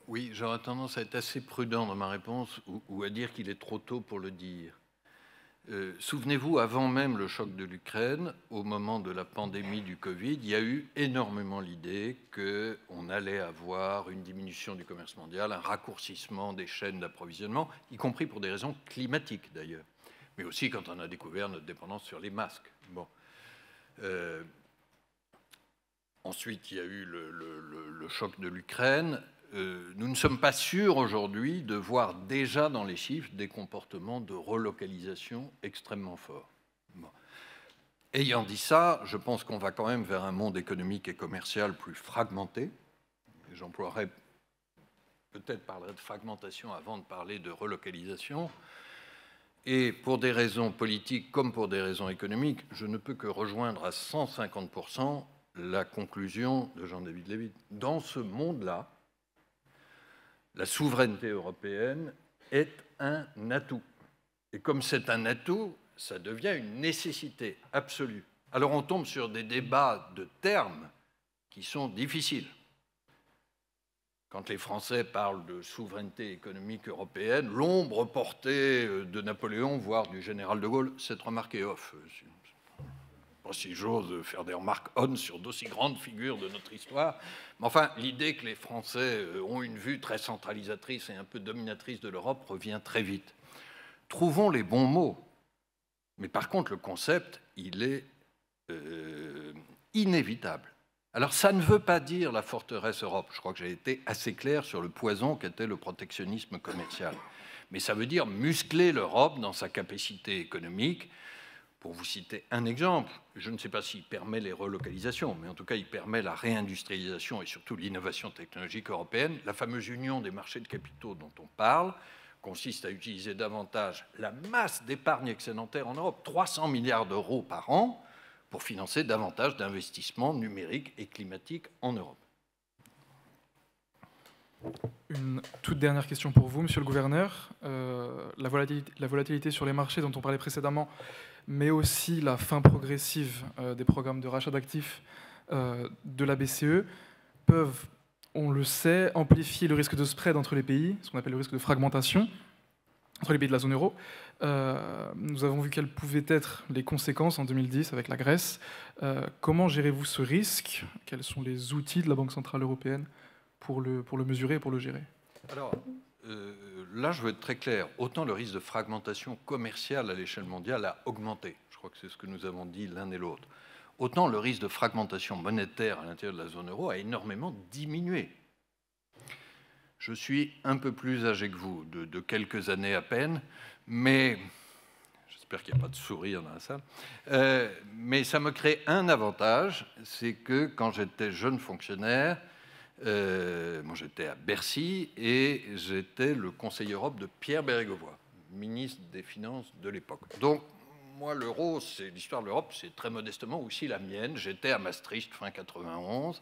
Oui, j'aurais tendance à être assez prudent dans ma réponse ou à dire qu'il est trop tôt pour le dire. Souvenez-vous, avant même le choc de l'Ukraine, au moment de la pandémie du Covid, il y a eu énormément l'idée qu'on allait avoir une diminution du commerce mondial, un raccourcissement des chaînes d'approvisionnement, y compris pour des raisons climatiques d'ailleurs, mais aussi quand on a découvert notre dépendance sur les masques. Bon. Ensuite, il y a eu le choc de l'Ukraine. Nous ne sommes pas sûrs aujourd'hui de voir déjà dans les chiffres des comportements de relocalisation extrêmement forts. Bon. Ayant dit ça, je pense qu'on va quand même vers un monde économique et commercial plus fragmenté. J'emploierais, peut-être parlerai de fragmentation avant de parler de relocalisation. Et pour des raisons politiques comme pour des raisons économiques, je ne peux que rejoindre à 150% la conclusion de Jean-David Lévy. Dans ce monde-là, la souveraineté européenne est un atout. Et comme c'est un atout, ça devient une nécessité absolue. Alors on tombe sur des débats de termes qui sont difficiles. Quand les Français parlent de souveraineté économique européenne, l'ombre portée de Napoléon, voire du général de Gaulle, cette remarque est off. Je pas si j'ose faire des remarques sur d'aussi grandes figures de notre histoire. Mais enfin, l'idée que les Français ont une vue très centralisatrice et un peu dominatrice de l'Europe revient très vite. Trouvons les bons mots. Mais par contre, le concept, il est inévitable. Alors, ça ne veut pas dire la forteresse Europe. Je crois que j'ai été assez clair sur le poison qu'était le protectionnisme commercial. Mais ça veut dire muscler l'Europe dans sa capacité économique. Pour vous citer un exemple, je ne sais pas s'il permet les relocalisations, mais en tout cas, il permet la réindustrialisation et surtout l'innovation technologique européenne. La fameuse union des marchés de capitaux dont on parle consiste à utiliser davantage la masse d'épargne excédentaire en Europe, 300 milliards d'euros par an, pour financer davantage d'investissements numériques et climatiques en Europe. Une toute dernière question pour vous, Monsieur le Gouverneur. La volatilité sur les marchés dont on parlait précédemment, mais aussi la fin progressive des programmes de rachat d'actifs de la BCE peuvent, on le sait, amplifier le risque de spread entre les pays, ce qu'on appelle le risque de fragmentation entre les pays de la zone euro. Nous avons vu quelles pouvaient être les conséquences en 2010 avec la Grèce. Comment gérez-vous ce risque? Quels sont les outils de la Banque centrale européenne pour le mesurer et pour le gérer? Alors, là, je veux être très clair. Autant le risque de fragmentation commerciale à l'échelle mondiale a augmenté. Je crois que c'est ce que nous avons dit l'un et l'autre. Autant le risque de fragmentation monétaire à l'intérieur de la zone euro a énormément diminué. Je suis un peu plus âgé que vous, de quelques années à peine, mais j'espère qu'il n'y a pas de sourire dans la salle. Mais ça me crée un avantage, c'est que quand j'étais jeune fonctionnaire, moi j'étais à Bercy et j'étais le conseiller Europe de Pierre Bérégovoy, ministre des Finances de l'époque. Donc, moi, l'euro, c'est l'histoire de l'Europe, c'est très modestement aussi la mienne. J'étais à Maastricht fin 91.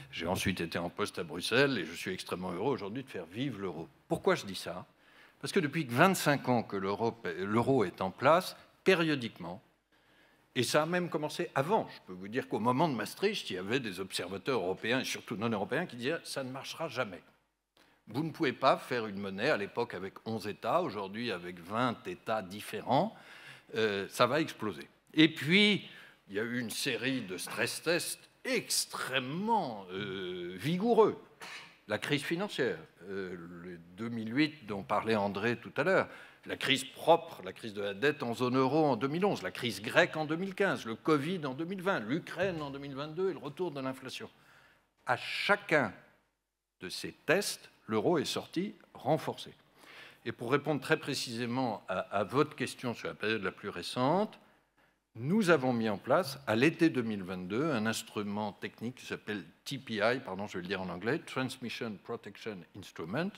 J'ai ensuite été en poste à Bruxelles et je suis extrêmement heureux aujourd'hui de faire vivre l'euro. Pourquoi je dis ça? Parce que depuis 25 ans que l'euro est en place, périodiquement, et ça a même commencé avant, je peux vous dire qu'au moment de Maastricht, il y avait des observateurs européens et surtout non-européens qui disaient « ça ne marchera jamais ». Vous ne pouvez pas faire une monnaie, à l'époque avec 11 États, aujourd'hui avec 20 États différents, ça va exploser. Et puis, il y a eu une série de stress tests extrêmement vigoureux. La crise financière, le 2008 dont parlait André tout à l'heure, la crise propre, la crise de la dette en zone euro en 2011, la crise grecque en 2015, le Covid en 2020, l'Ukraine en 2022 et le retour de l'inflation. À chacun de ces tests, l'euro est sorti renforcé. Et pour répondre très précisément à votre question sur la période la plus récente, nous avons mis en place, à l'été 2022, un instrument technique qui s'appelle TPI, pardon, je vais le dire en anglais, Transmission Protection Instrument,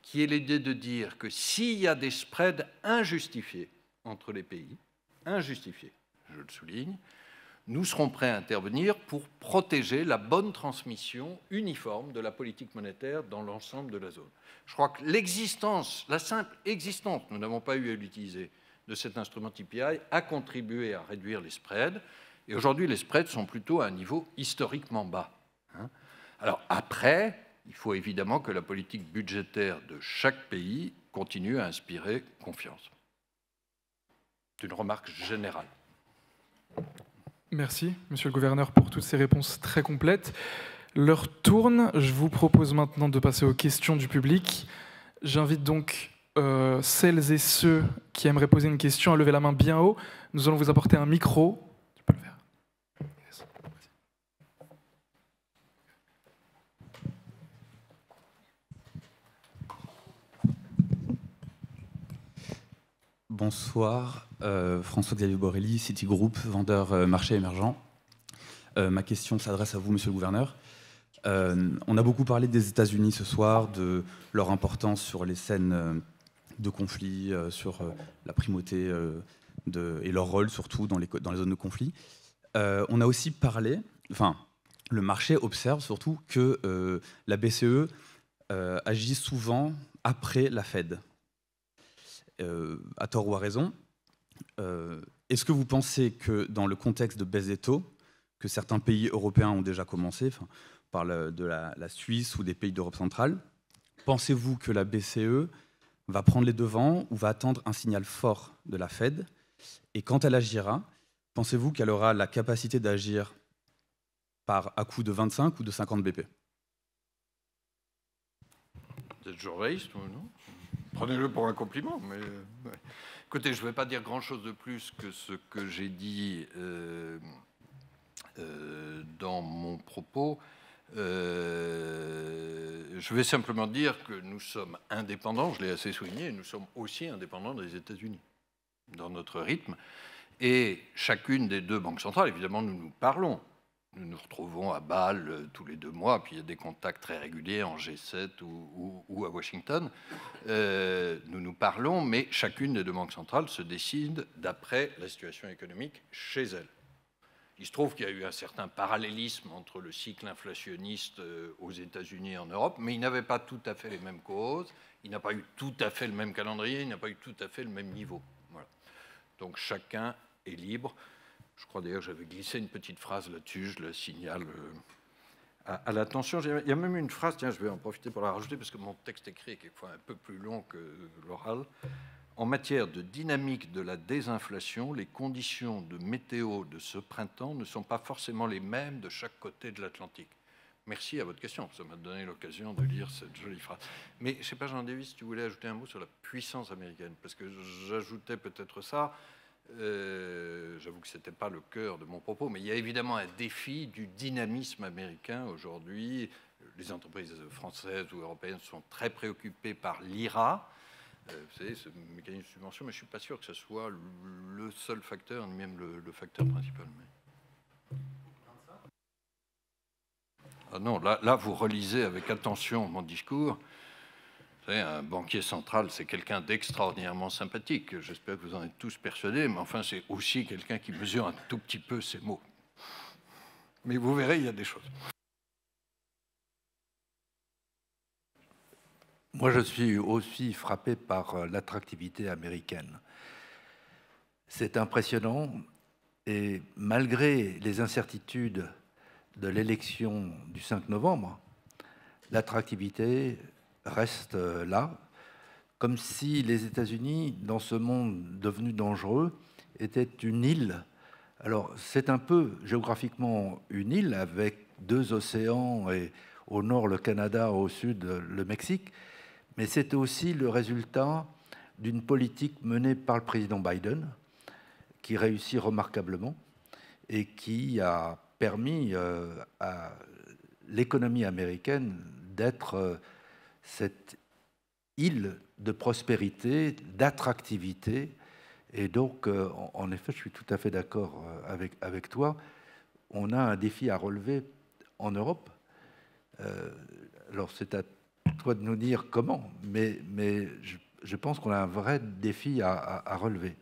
qui est l'idée de dire que s'il y a des spreads injustifiés entre les pays, injustifiés, je le souligne, nous serons prêts à intervenir pour protéger la bonne transmission uniforme de la politique monétaire dans l'ensemble de la zone. Je crois que l'existence, la simple existence, nous n'avons pas eu à l'utiliser, de cet instrument TPI a contribué à réduire les spreads. Et aujourd'hui, les spreads sont plutôt à un niveau historiquement bas. Alors après, il faut évidemment que la politique budgétaire de chaque pays continue à inspirer confiance. C'est une remarque générale. Merci, Monsieur le Gouverneur, pour toutes ces réponses très complètes. L'heure tourne. Je vous propose maintenant de passer aux questions du public. J'invite donc celles et ceux qui aimeraient poser une question à lever la main bien haut. Nous allons vous apporter un micro. Tu peux le faire. Yes. Bonsoir, François-Xavier Borrelli, Citigroup, vendeur marché émergent. Ma question s'adresse à vous, Monsieur le Gouverneur. On a beaucoup parlé des États-Unis ce soir, de leur importance sur les scènes de conflit, sur la primauté et leur rôle surtout dans les zones de conflit. On a aussi parlé, enfin, le marché observe surtout que la BCE agit souvent après la Fed. À tort ou à raison. Est-ce que vous pensez que dans le contexte de baisse des taux, que certains pays européens ont déjà commencé, enfin, on parle de la Suisse ou des pays d'Europe centrale, pensez-vous que la BCE va prendre les devants ou va attendre un signal fort de la Fed? Et quand elle agira, pensez-vous qu'elle aura la capacité d'agir à coût de 25 ou de 50 BP? Vous êtes journaliste, non? Prenez-le pour un compliment. Mais, ouais. Écoutez, je ne vais pas dire grand-chose de plus que ce que j'ai dit dans mon propos. Je vais simplement dire que nous sommes indépendants, je l'ai assez souligné, et nous sommes aussi indépendants des États-Unis dans notre rythme. Et chacune des deux banques centrales, évidemment, nous nous parlons. Nous nous retrouvons à Bâle tous les 2 mois, puis il y a des contacts très réguliers en G7 ou à Washington. Nous nous parlons, mais chacune des deux banques centrales se décide d'après la situation économique chez elle. Il se trouve qu'il y a eu un certain parallélisme entre le cycle inflationniste aux États-Unis et en Europe, mais il n'avait pas tout à fait les mêmes causes, il n'a pas eu tout à fait le même calendrier, il n'a pas eu tout à fait le même niveau. Voilà. Donc chacun est libre. Je crois d'ailleurs que j'avais glissé une petite phrase là-dessus, je la signale à l'attention. Il y a même une phrase, tiens, je vais en profiter pour la rajouter, parce que mon texte écrit est quelquefois un peu plus long que l'oral. En matière de dynamique de la désinflation, les conditions de météo de ce printemps ne sont pas forcément les mêmes de chaque côté de l'Atlantique. Merci à votre question, ça m'a donné l'occasion de lire cette jolie phrase. Mais je ne sais pas, Jean Davis, si tu voulais ajouter un mot sur la puissance américaine, parce que j'ajoutais peut-être ça. J'avoue que ce n'était pas le cœur de mon propos, mais il y a évidemment un défi du dynamisme américain aujourd'hui. Les entreprises françaises ou européennes sont très préoccupées par l'IRA, vous savez, ce mécanisme de subvention, mais je ne suis pas sûr que ce soit le seul facteur, ni même le facteur principal. Ah non, là, vous relisez avec attention mon discours. Vous savez, un banquier central, c'est quelqu'un d'extraordinairement sympathique. J'espère que vous en êtes tous persuadés, mais enfin, c'est aussi quelqu'un qui mesure un tout petit peu ses mots. Mais vous verrez, il y a des choses. Moi, je suis aussi frappé par l'attractivité américaine. C'est impressionnant, et malgré les incertitudes de l'élection du 5 novembre, l'attractivité reste là, comme si les États-Unis, dans ce monde devenu dangereux, étaient une île. Alors, c'est un peu géographiquement une île, avec 2 océans, et au nord le Canada, au sud le Mexique, mais c'est aussi le résultat d'une politique menée par le président Biden, qui réussit remarquablement, et qui a permis à l'économie américaine d'être cette île de prospérité, d'attractivité. Et donc, en effet, je suis tout à fait d'accord avec toi. On a un défi à relever en Europe. Alors, c'est à toi de nous dire comment, mais je pense qu'on a un vrai défi à relever.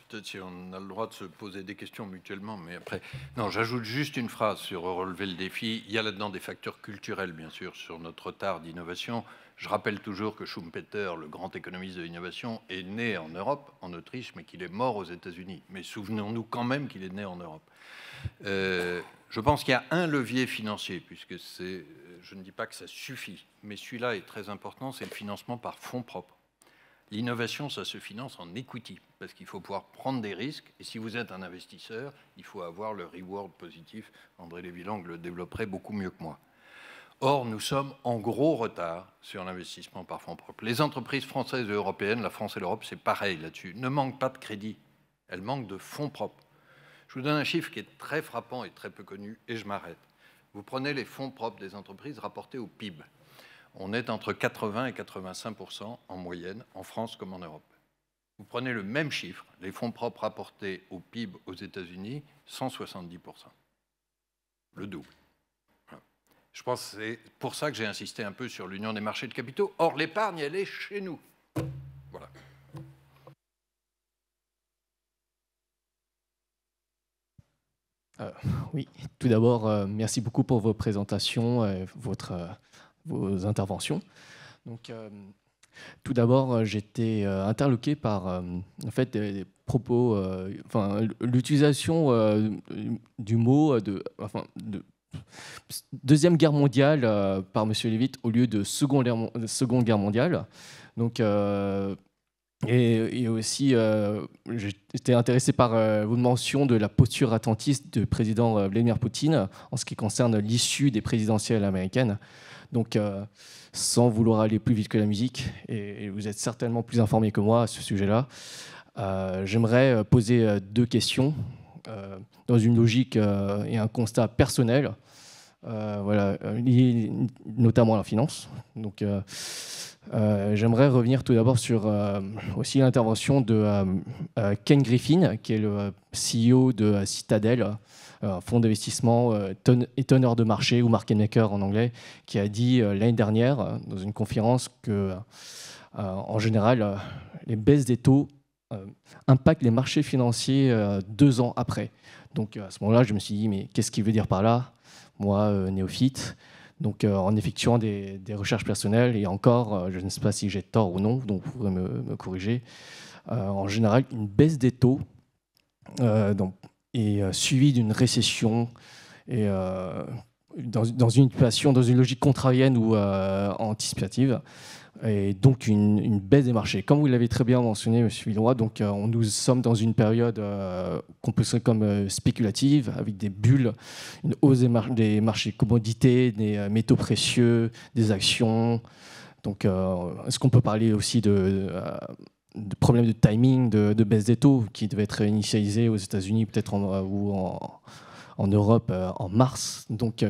Peut-être si on a le droit de se poser des questions mutuellement, mais après... Non, j'ajoute juste une phrase sur relever le défi. Il y a là-dedans des facteurs culturels, bien sûr, sur notre retard d'innovation. Je rappelle toujours que Schumpeter, le grand économiste de l'innovation, est né en Europe, en Autriche, mais qu'il est mort aux États-Unis. Mais souvenons-nous quand même qu'il est né en Europe. Je pense qu'il y a un levier financier, puisque c'est... Je ne dis pas que ça suffit, mais celui-là est très important, c'est le financement par fonds propres. L'innovation, ça se finance en equity, parce qu'il faut pouvoir prendre des risques. Et si vous êtes un investisseur, il faut avoir le reward positif. André Lévy-Lang le développerait beaucoup mieux que moi. Or, nous sommes en gros retard sur l'investissement par fonds propres. Les entreprises françaises et européennes, la France et l'Europe, c'est pareil là-dessus, ne manquent pas de crédit. Elles manquent de fonds propres. Je vous donne un chiffre qui est très frappant et très peu connu, et je m'arrête. Vous prenez les fonds propres des entreprises rapportés au PIB. On est entre 80 et 85% en moyenne, en France comme en Europe. Vous prenez le même chiffre, les fonds propres rapportés au PIB aux États-Unis, 170%. Le double. Voilà. Je pense que c'est pour ça que j'ai insisté un peu sur l'union des marchés de capitaux. Or, l'épargne, elle est chez nous. Voilà. Oui, tout d'abord, merci beaucoup pour vos présentations et vos interventions. Donc, tout d'abord, j'étais interloqué par en fait, des propos, l'utilisation du mot de Deuxième Guerre mondiale par M. Levitt au lieu de Seconde Guerre mondiale. Donc, Et aussi, j'étais intéressé par votre mention de la posture attentiste du président Vladimir Poutine en ce qui concerne l'issue des présidentielles américaines. Donc, sans vouloir aller plus vite que la musique, et vous êtes certainement plus informé que moi à ce sujet-là, j'aimerais poser 2 questions dans une logique et un constat personnel, voilà, lié notamment à la finance. Donc, j'aimerais revenir tout d'abord sur aussi l'intervention de Ken Griffin, qui est le CEO de Citadel, un fonds d'investissement et teneur de marché, ou market maker en anglais, qui a dit l'année dernière, dans une conférence, que en général, les baisses des taux impactent les marchés financiers 2 ans après. Donc à ce moment-là, je me suis dit, mais qu'est-ce qu'il veut dire par là? Moi, néophyte. Donc, en effectuant des recherches personnelles, et encore, je ne sais pas si j'ai tort ou non, donc vous pourrez me corriger. En général, une baisse des taux est suivie d'une récession et dans une situation, dans une logique contrarienne ou anticipative, et donc une baisse des marchés. Comme vous l'avez très bien mentionné, M. Villeroy, donc nous sommes dans une période qu'on peut dire comme spéculative, avec des bulles, une hausse des marchés commodités, des métaux précieux, des actions. Donc, est-ce qu'on peut parler aussi de problèmes de timing, de baisse des taux, qui devaient être initialisés aux États-Unis peut-être ou en Europe en mars. Donc,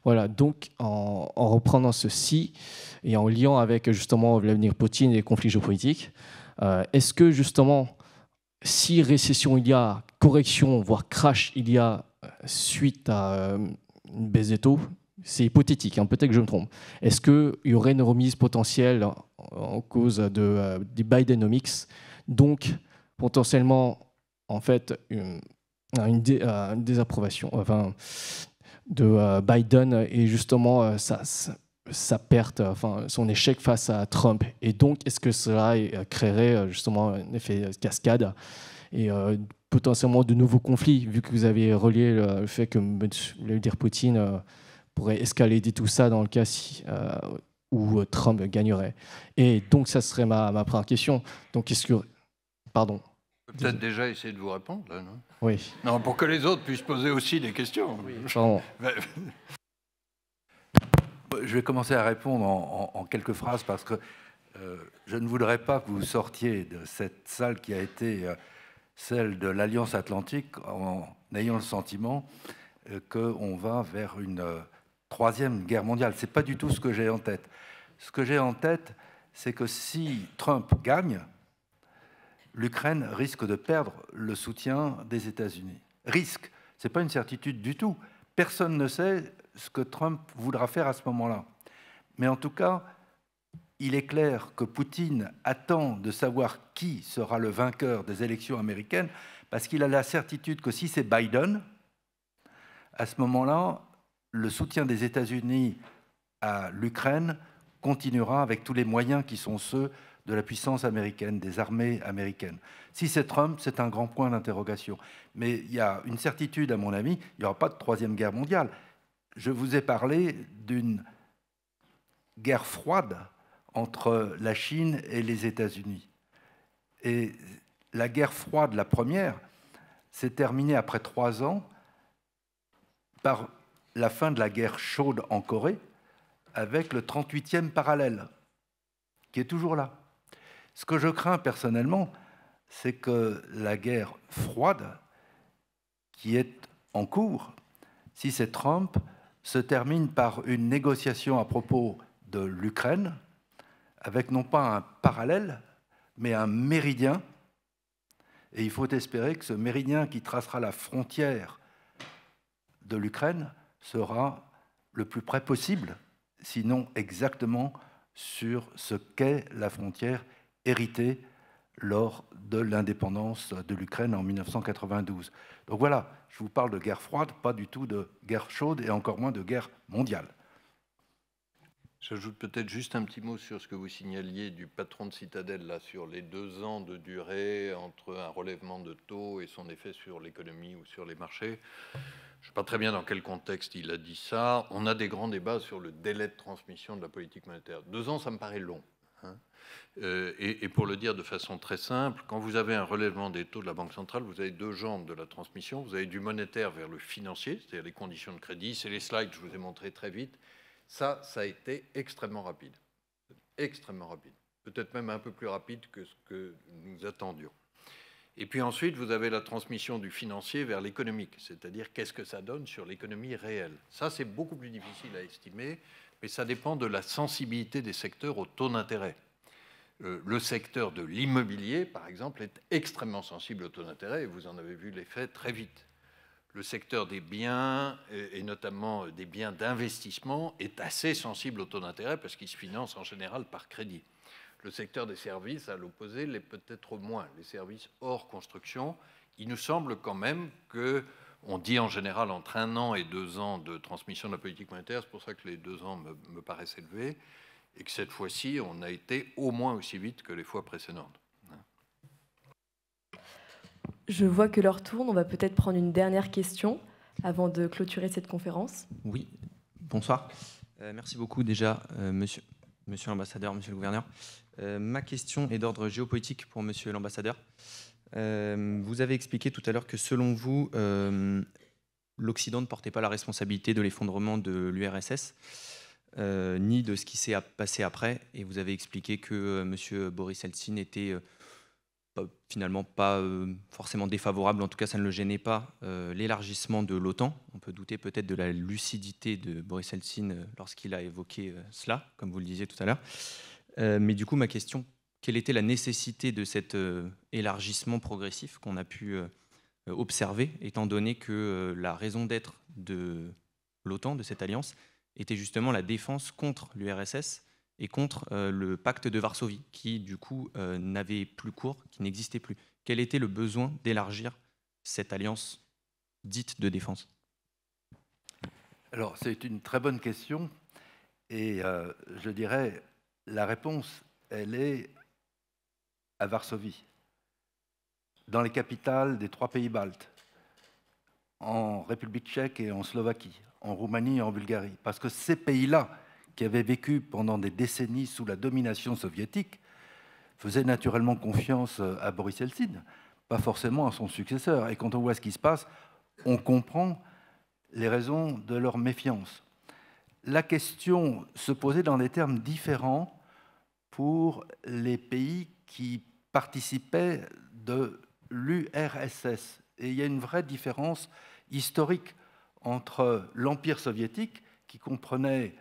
voilà, donc en reprenant ceci et en liant avec justement Vladimir Poutine et les conflits géopolitiques, est-ce que justement, si récession il y a, correction, voire crash il y a suite à une baisse des taux, c'est hypothétique, hein, peut-être que je me trompe, est-ce qu'il y aurait une remise potentielle en cause des Bidenomics, donc potentiellement en fait une désapprobation, enfin, de Biden et justement sa perte, enfin son échec face à Trump. Et donc, est-ce que cela créerait justement un effet cascade et potentiellement de nouveaux conflits, vu que vous avez relié le fait que Vladimir Poutine pourrait escalader tout ça dans le cas où Trump gagnerait. Et donc, ça serait ma première question. Donc, est-ce que... Pardon. Peut-être déjà essayer de vous répondre, là, non? Oui. Non, pour que les autres puissent poser aussi des questions. Oui, pardon. Je vais commencer à répondre en quelques phrases parce que je ne voudrais pas que vous sortiez de cette salle qui a été celle de l'Alliance Atlantique en ayant le sentiment qu'on va vers une troisième guerre mondiale. Ce n'est pas du tout ce que j'ai en tête. Ce que j'ai en tête, c'est que si Trump gagne, l'Ukraine risque de perdre le soutien des États-Unis. Risque, ce n'est pas une certitude du tout. Personne ne sait ce que Trump voudra faire à ce moment-là. Mais en tout cas, il est clair que Poutine attend de savoir qui sera le vainqueur des élections américaines, parce qu'il a la certitude que si c'est Biden, à ce moment-là, le soutien des États-Unis à l'Ukraine continuera avec tous les moyens qui sont ceux de la puissance américaine, des armées américaines. Si c'est Trump, c'est un grand point d'interrogation. Mais il y a une certitude, à mon avis, il n'y aura pas de troisième guerre mondiale. Je vous ai parlé d'une guerre froide entre la Chine et les États-Unis. Et la guerre froide, la première, s'est terminée après 3 ans par la fin de la guerre chaude en Corée, avec le 38e parallèle, qui est toujours là. Ce que je crains personnellement, c'est que la guerre froide, qui est en cours, si c'est Trump, se termine par une négociation à propos de l'Ukraine, avec non pas un parallèle, mais un méridien. Et il faut espérer que ce méridien qui tracera la frontière de l'Ukraine sera le plus près possible, sinon exactement sur ce qu'est la frontière héritée lors de l'indépendance de l'Ukraine en 1992. Donc voilà, je vous parle de guerre froide, pas du tout de guerre chaude et encore moins de guerre mondiale. J'ajoute peut-être juste un petit mot sur ce que vous signaliez du patron de Citadel, là, sur les 2 ans de durée entre un relèvement de taux et son effet sur l'économie ou sur les marchés. Je ne sais pas très bien dans quel contexte il a dit ça. On a des grands débats sur le délai de transmission de la politique monétaire. 2 ans, ça me paraît long. hein. Et pour le dire de façon très simple, quand vous avez un relèvement des taux de la Banque centrale, vous avez deux jambes de la transmission. Vous avez du monétaire vers le financier, c'est-à-dire les conditions de crédit. C'est les slides que je vous ai montrés très vite. Ça a été extrêmement rapide. Extrêmement rapide. Peut-être même un peu plus rapide que ce que nous attendions. Et puis ensuite, vous avez la transmission du financier vers l'économique, c'est-à-dire qu'est-ce que ça donne sur l'économie réelle. Ça, c'est beaucoup plus difficile à estimer, mais ça dépend de la sensibilité des secteurs au taux d'intérêt. Le secteur de l'immobilier, par exemple, est extrêmement sensible au taux d'intérêt, et vous en avez vu l'effet très vite. Le secteur des biens, et notamment des biens d'investissement, est assez sensible au taux d'intérêt parce qu'il se finance en général par crédit. Le secteur des services, à l'opposé, l'est peut-être moins. Les services hors construction, il nous semble quand même qu'on dit en général entre 1 an et 2 ans de transmission de la politique monétaire, c'est pour ça que les 2 ans me paraissent élevés, et que cette fois-ci, on a été au moins aussi vite que les fois précédentes. Je vois que l'heure tourne, on va peut-être prendre une dernière question avant de clôturer cette conférence. Oui, bonsoir. Merci beaucoup déjà, monsieur l'ambassadeur, monsieur le gouverneur. Ma question est d'ordre géopolitique pour monsieur l'ambassadeur. Vous avez expliqué tout à l'heure que selon vous, l'Occident ne portait pas la responsabilité de l'effondrement de l'URSS, ni de ce qui s'est passé après. Et vous avez expliqué que monsieur Boris Eltsine était finalement pas forcément défavorable, en tout cas ça ne le gênait pas, l'élargissement de l'OTAN. On peut douter peut-être de la lucidité de Boris Eltsine lorsqu'il a évoqué cela, comme vous le disiez tout à l'heure. Mais du coup, ma question, quelle était la nécessité de cet élargissement progressif qu'on a pu observer, étant donné que la raison d'être de l'OTAN, de cette alliance, était justement la défense contre l'URSS et contre le pacte de Varsovie, qui du coup n'avait plus cours, qui n'existait plus. Quel était le besoin d'élargir cette alliance dite de défense? Alors, c'est une très bonne question, et je dirais, la réponse, elle est à Varsovie, dans les capitales des 3 pays baltes, en République tchèque et en Slovaquie, en Roumanie et en Bulgarie, parce que ces pays-là, qui avaient vécu pendant des décennies sous la domination soviétique, faisaient naturellement confiance à Boris Eltsine, pas forcément à son successeur. Et quand on voit ce qui se passe, on comprend les raisons de leur méfiance. La question se posait dans des termes différents pour les pays qui participaient de l'URSS. Et il y a une vraie différence historique entre l'Empire soviétique, qui comprenait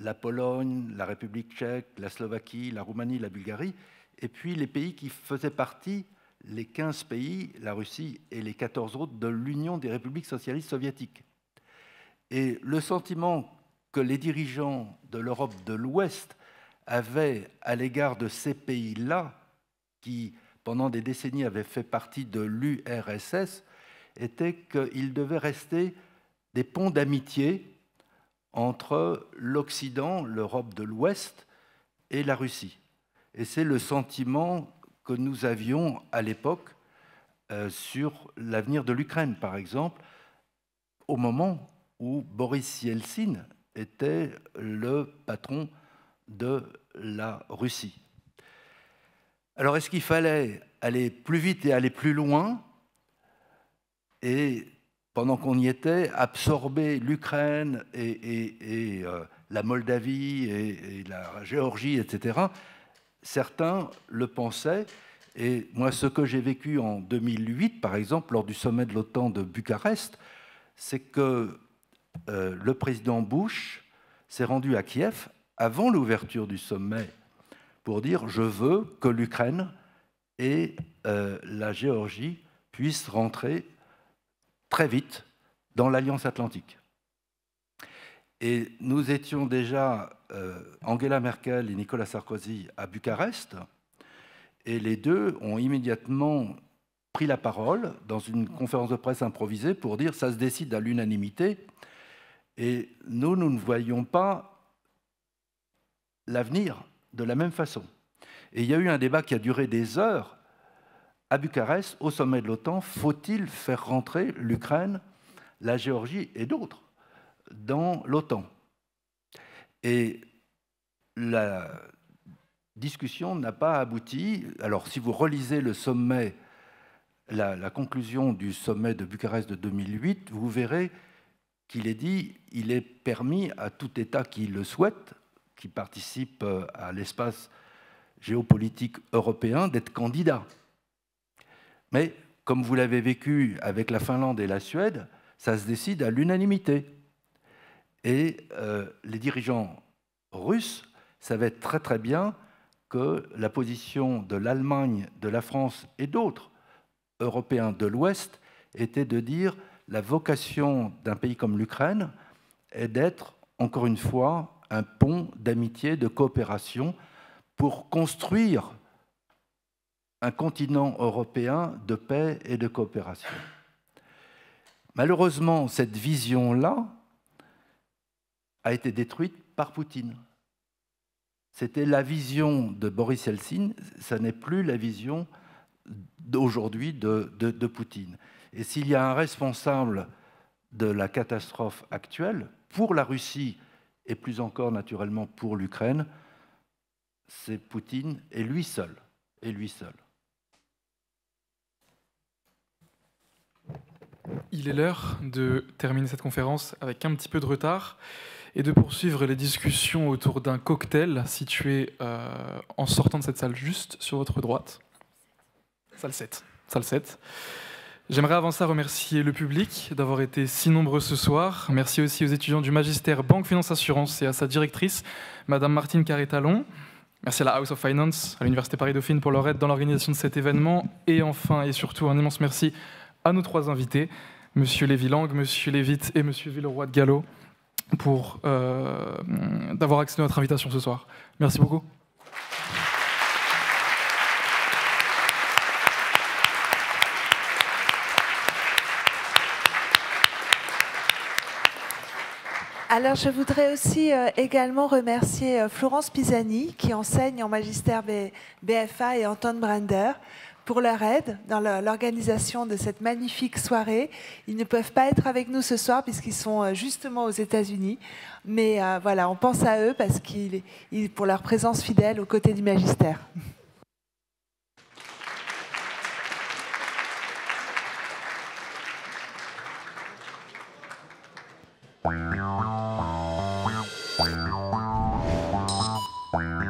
la Pologne, la République tchèque, la Slovaquie, la Roumanie, la Bulgarie, et puis les pays qui faisaient partie, les 15 pays, la Russie et les 14 autres, de l'Union des républiques socialistes soviétiques. Et le sentiment que les dirigeants de l'Europe de l'Ouest avaient à l'égard de ces pays-là, qui pendant des décennies avaient fait partie de l'URSS, était qu'ils devaient rester des ponts d'amitié entre l'Occident, l'Europe de l'Ouest et la Russie. Et c'est le sentiment que nous avions à l'époque sur l'avenir de l'Ukraine, par exemple, au moment où Boris Yeltsin était le patron de la Russie. Alors, est-ce qu'il fallait aller plus vite et aller plus loin, et pendant qu'on y était, absorber l'Ukraine et la Moldavie et la Géorgie, etc. Certains le pensaient, et moi, ce que j'ai vécu en 2008, par exemple, lors du sommet de l'OTAN de Bucarest, c'est que le président Bush s'est rendu à Kiev avant l'ouverture du sommet pour dire « je veux que l'Ukraine et la Géorgie puissent rentrer très vite dans l'Alliance Atlantique ». Et nous étions déjà, Angela Merkel et Nicolas Sarkozy, à Bucarest, et les deux ont immédiatement pris la parole dans une conférence de presse improvisée pour dire « ça se décide à l'unanimité ». Et nous ne voyions pas l'avenir de la même façon. Et il y a eu un débat qui a duré des heures à Bucarest, au sommet de l'OTAN. Faut-il faire rentrer l'Ukraine, la Géorgie et d'autres dans l'OTAN? Et la discussion n'a pas abouti. Alors, si vous relisez le sommet, la conclusion du sommet de Bucarest de 2008, vous verrez qu'il est dit il est permis à tout État qui le souhaite, qui participe à l'espace géopolitique européen, d'être candidat. Mais, comme vous l'avez vécu avec la Finlande et la Suède, ça se décide à l'unanimité. Et les dirigeants russes savaient très très bien que la position de l'Allemagne, de la France et d'autres Européens de l'Ouest était de dire la vocation d'un pays comme l'Ukraine est d'être, encore une fois, un pont d'amitié, de coopération pour construire un continent européen de paix et de coopération. Malheureusement, cette vision-là a été détruite par Poutine. C'était la vision de Boris Yeltsin, ça n'est plus la vision d'aujourd'hui de Poutine. Et s'il y a un responsable de la catastrophe actuelle, pour la Russie et plus encore naturellement pour l'Ukraine, c'est Poutine et lui seul. Et lui seul. Il est l'heure de terminer cette conférence avec un petit peu de retard et de poursuivre les discussions autour d'un cocktail situé en sortant de cette salle juste sur votre droite. Salle 7. Salle 7. J'aimerais avant ça remercier le public d'avoir été si nombreux ce soir. Merci aussi aux étudiants du Magistère Banque Finance Assurance et à sa directrice, Madame Martine Carré-Talon. Merci à la House of Finance, à l'Université Paris-Dauphine pour leur aide dans l'organisation de cet événement. Et enfin et surtout, un immense merci à nos trois invités, Monsieur Lévy-Lang, Monsieur Lévit et Monsieur Villeroy de Galhau, pour d'avoir accepté notre invitation ce soir. Merci beaucoup. Alors, je voudrais aussi également remercier Florence Pisani, qui enseigne en magistère BFA, et Anton Brander, pour leur aide dans l'organisation de cette magnifique soirée. Ils ne peuvent pas être avec nous ce soir puisqu'ils sont justement aux États-Unis. Mais voilà, on pense à eux parce pour leur présence fidèle aux côtés du magistère. Wow.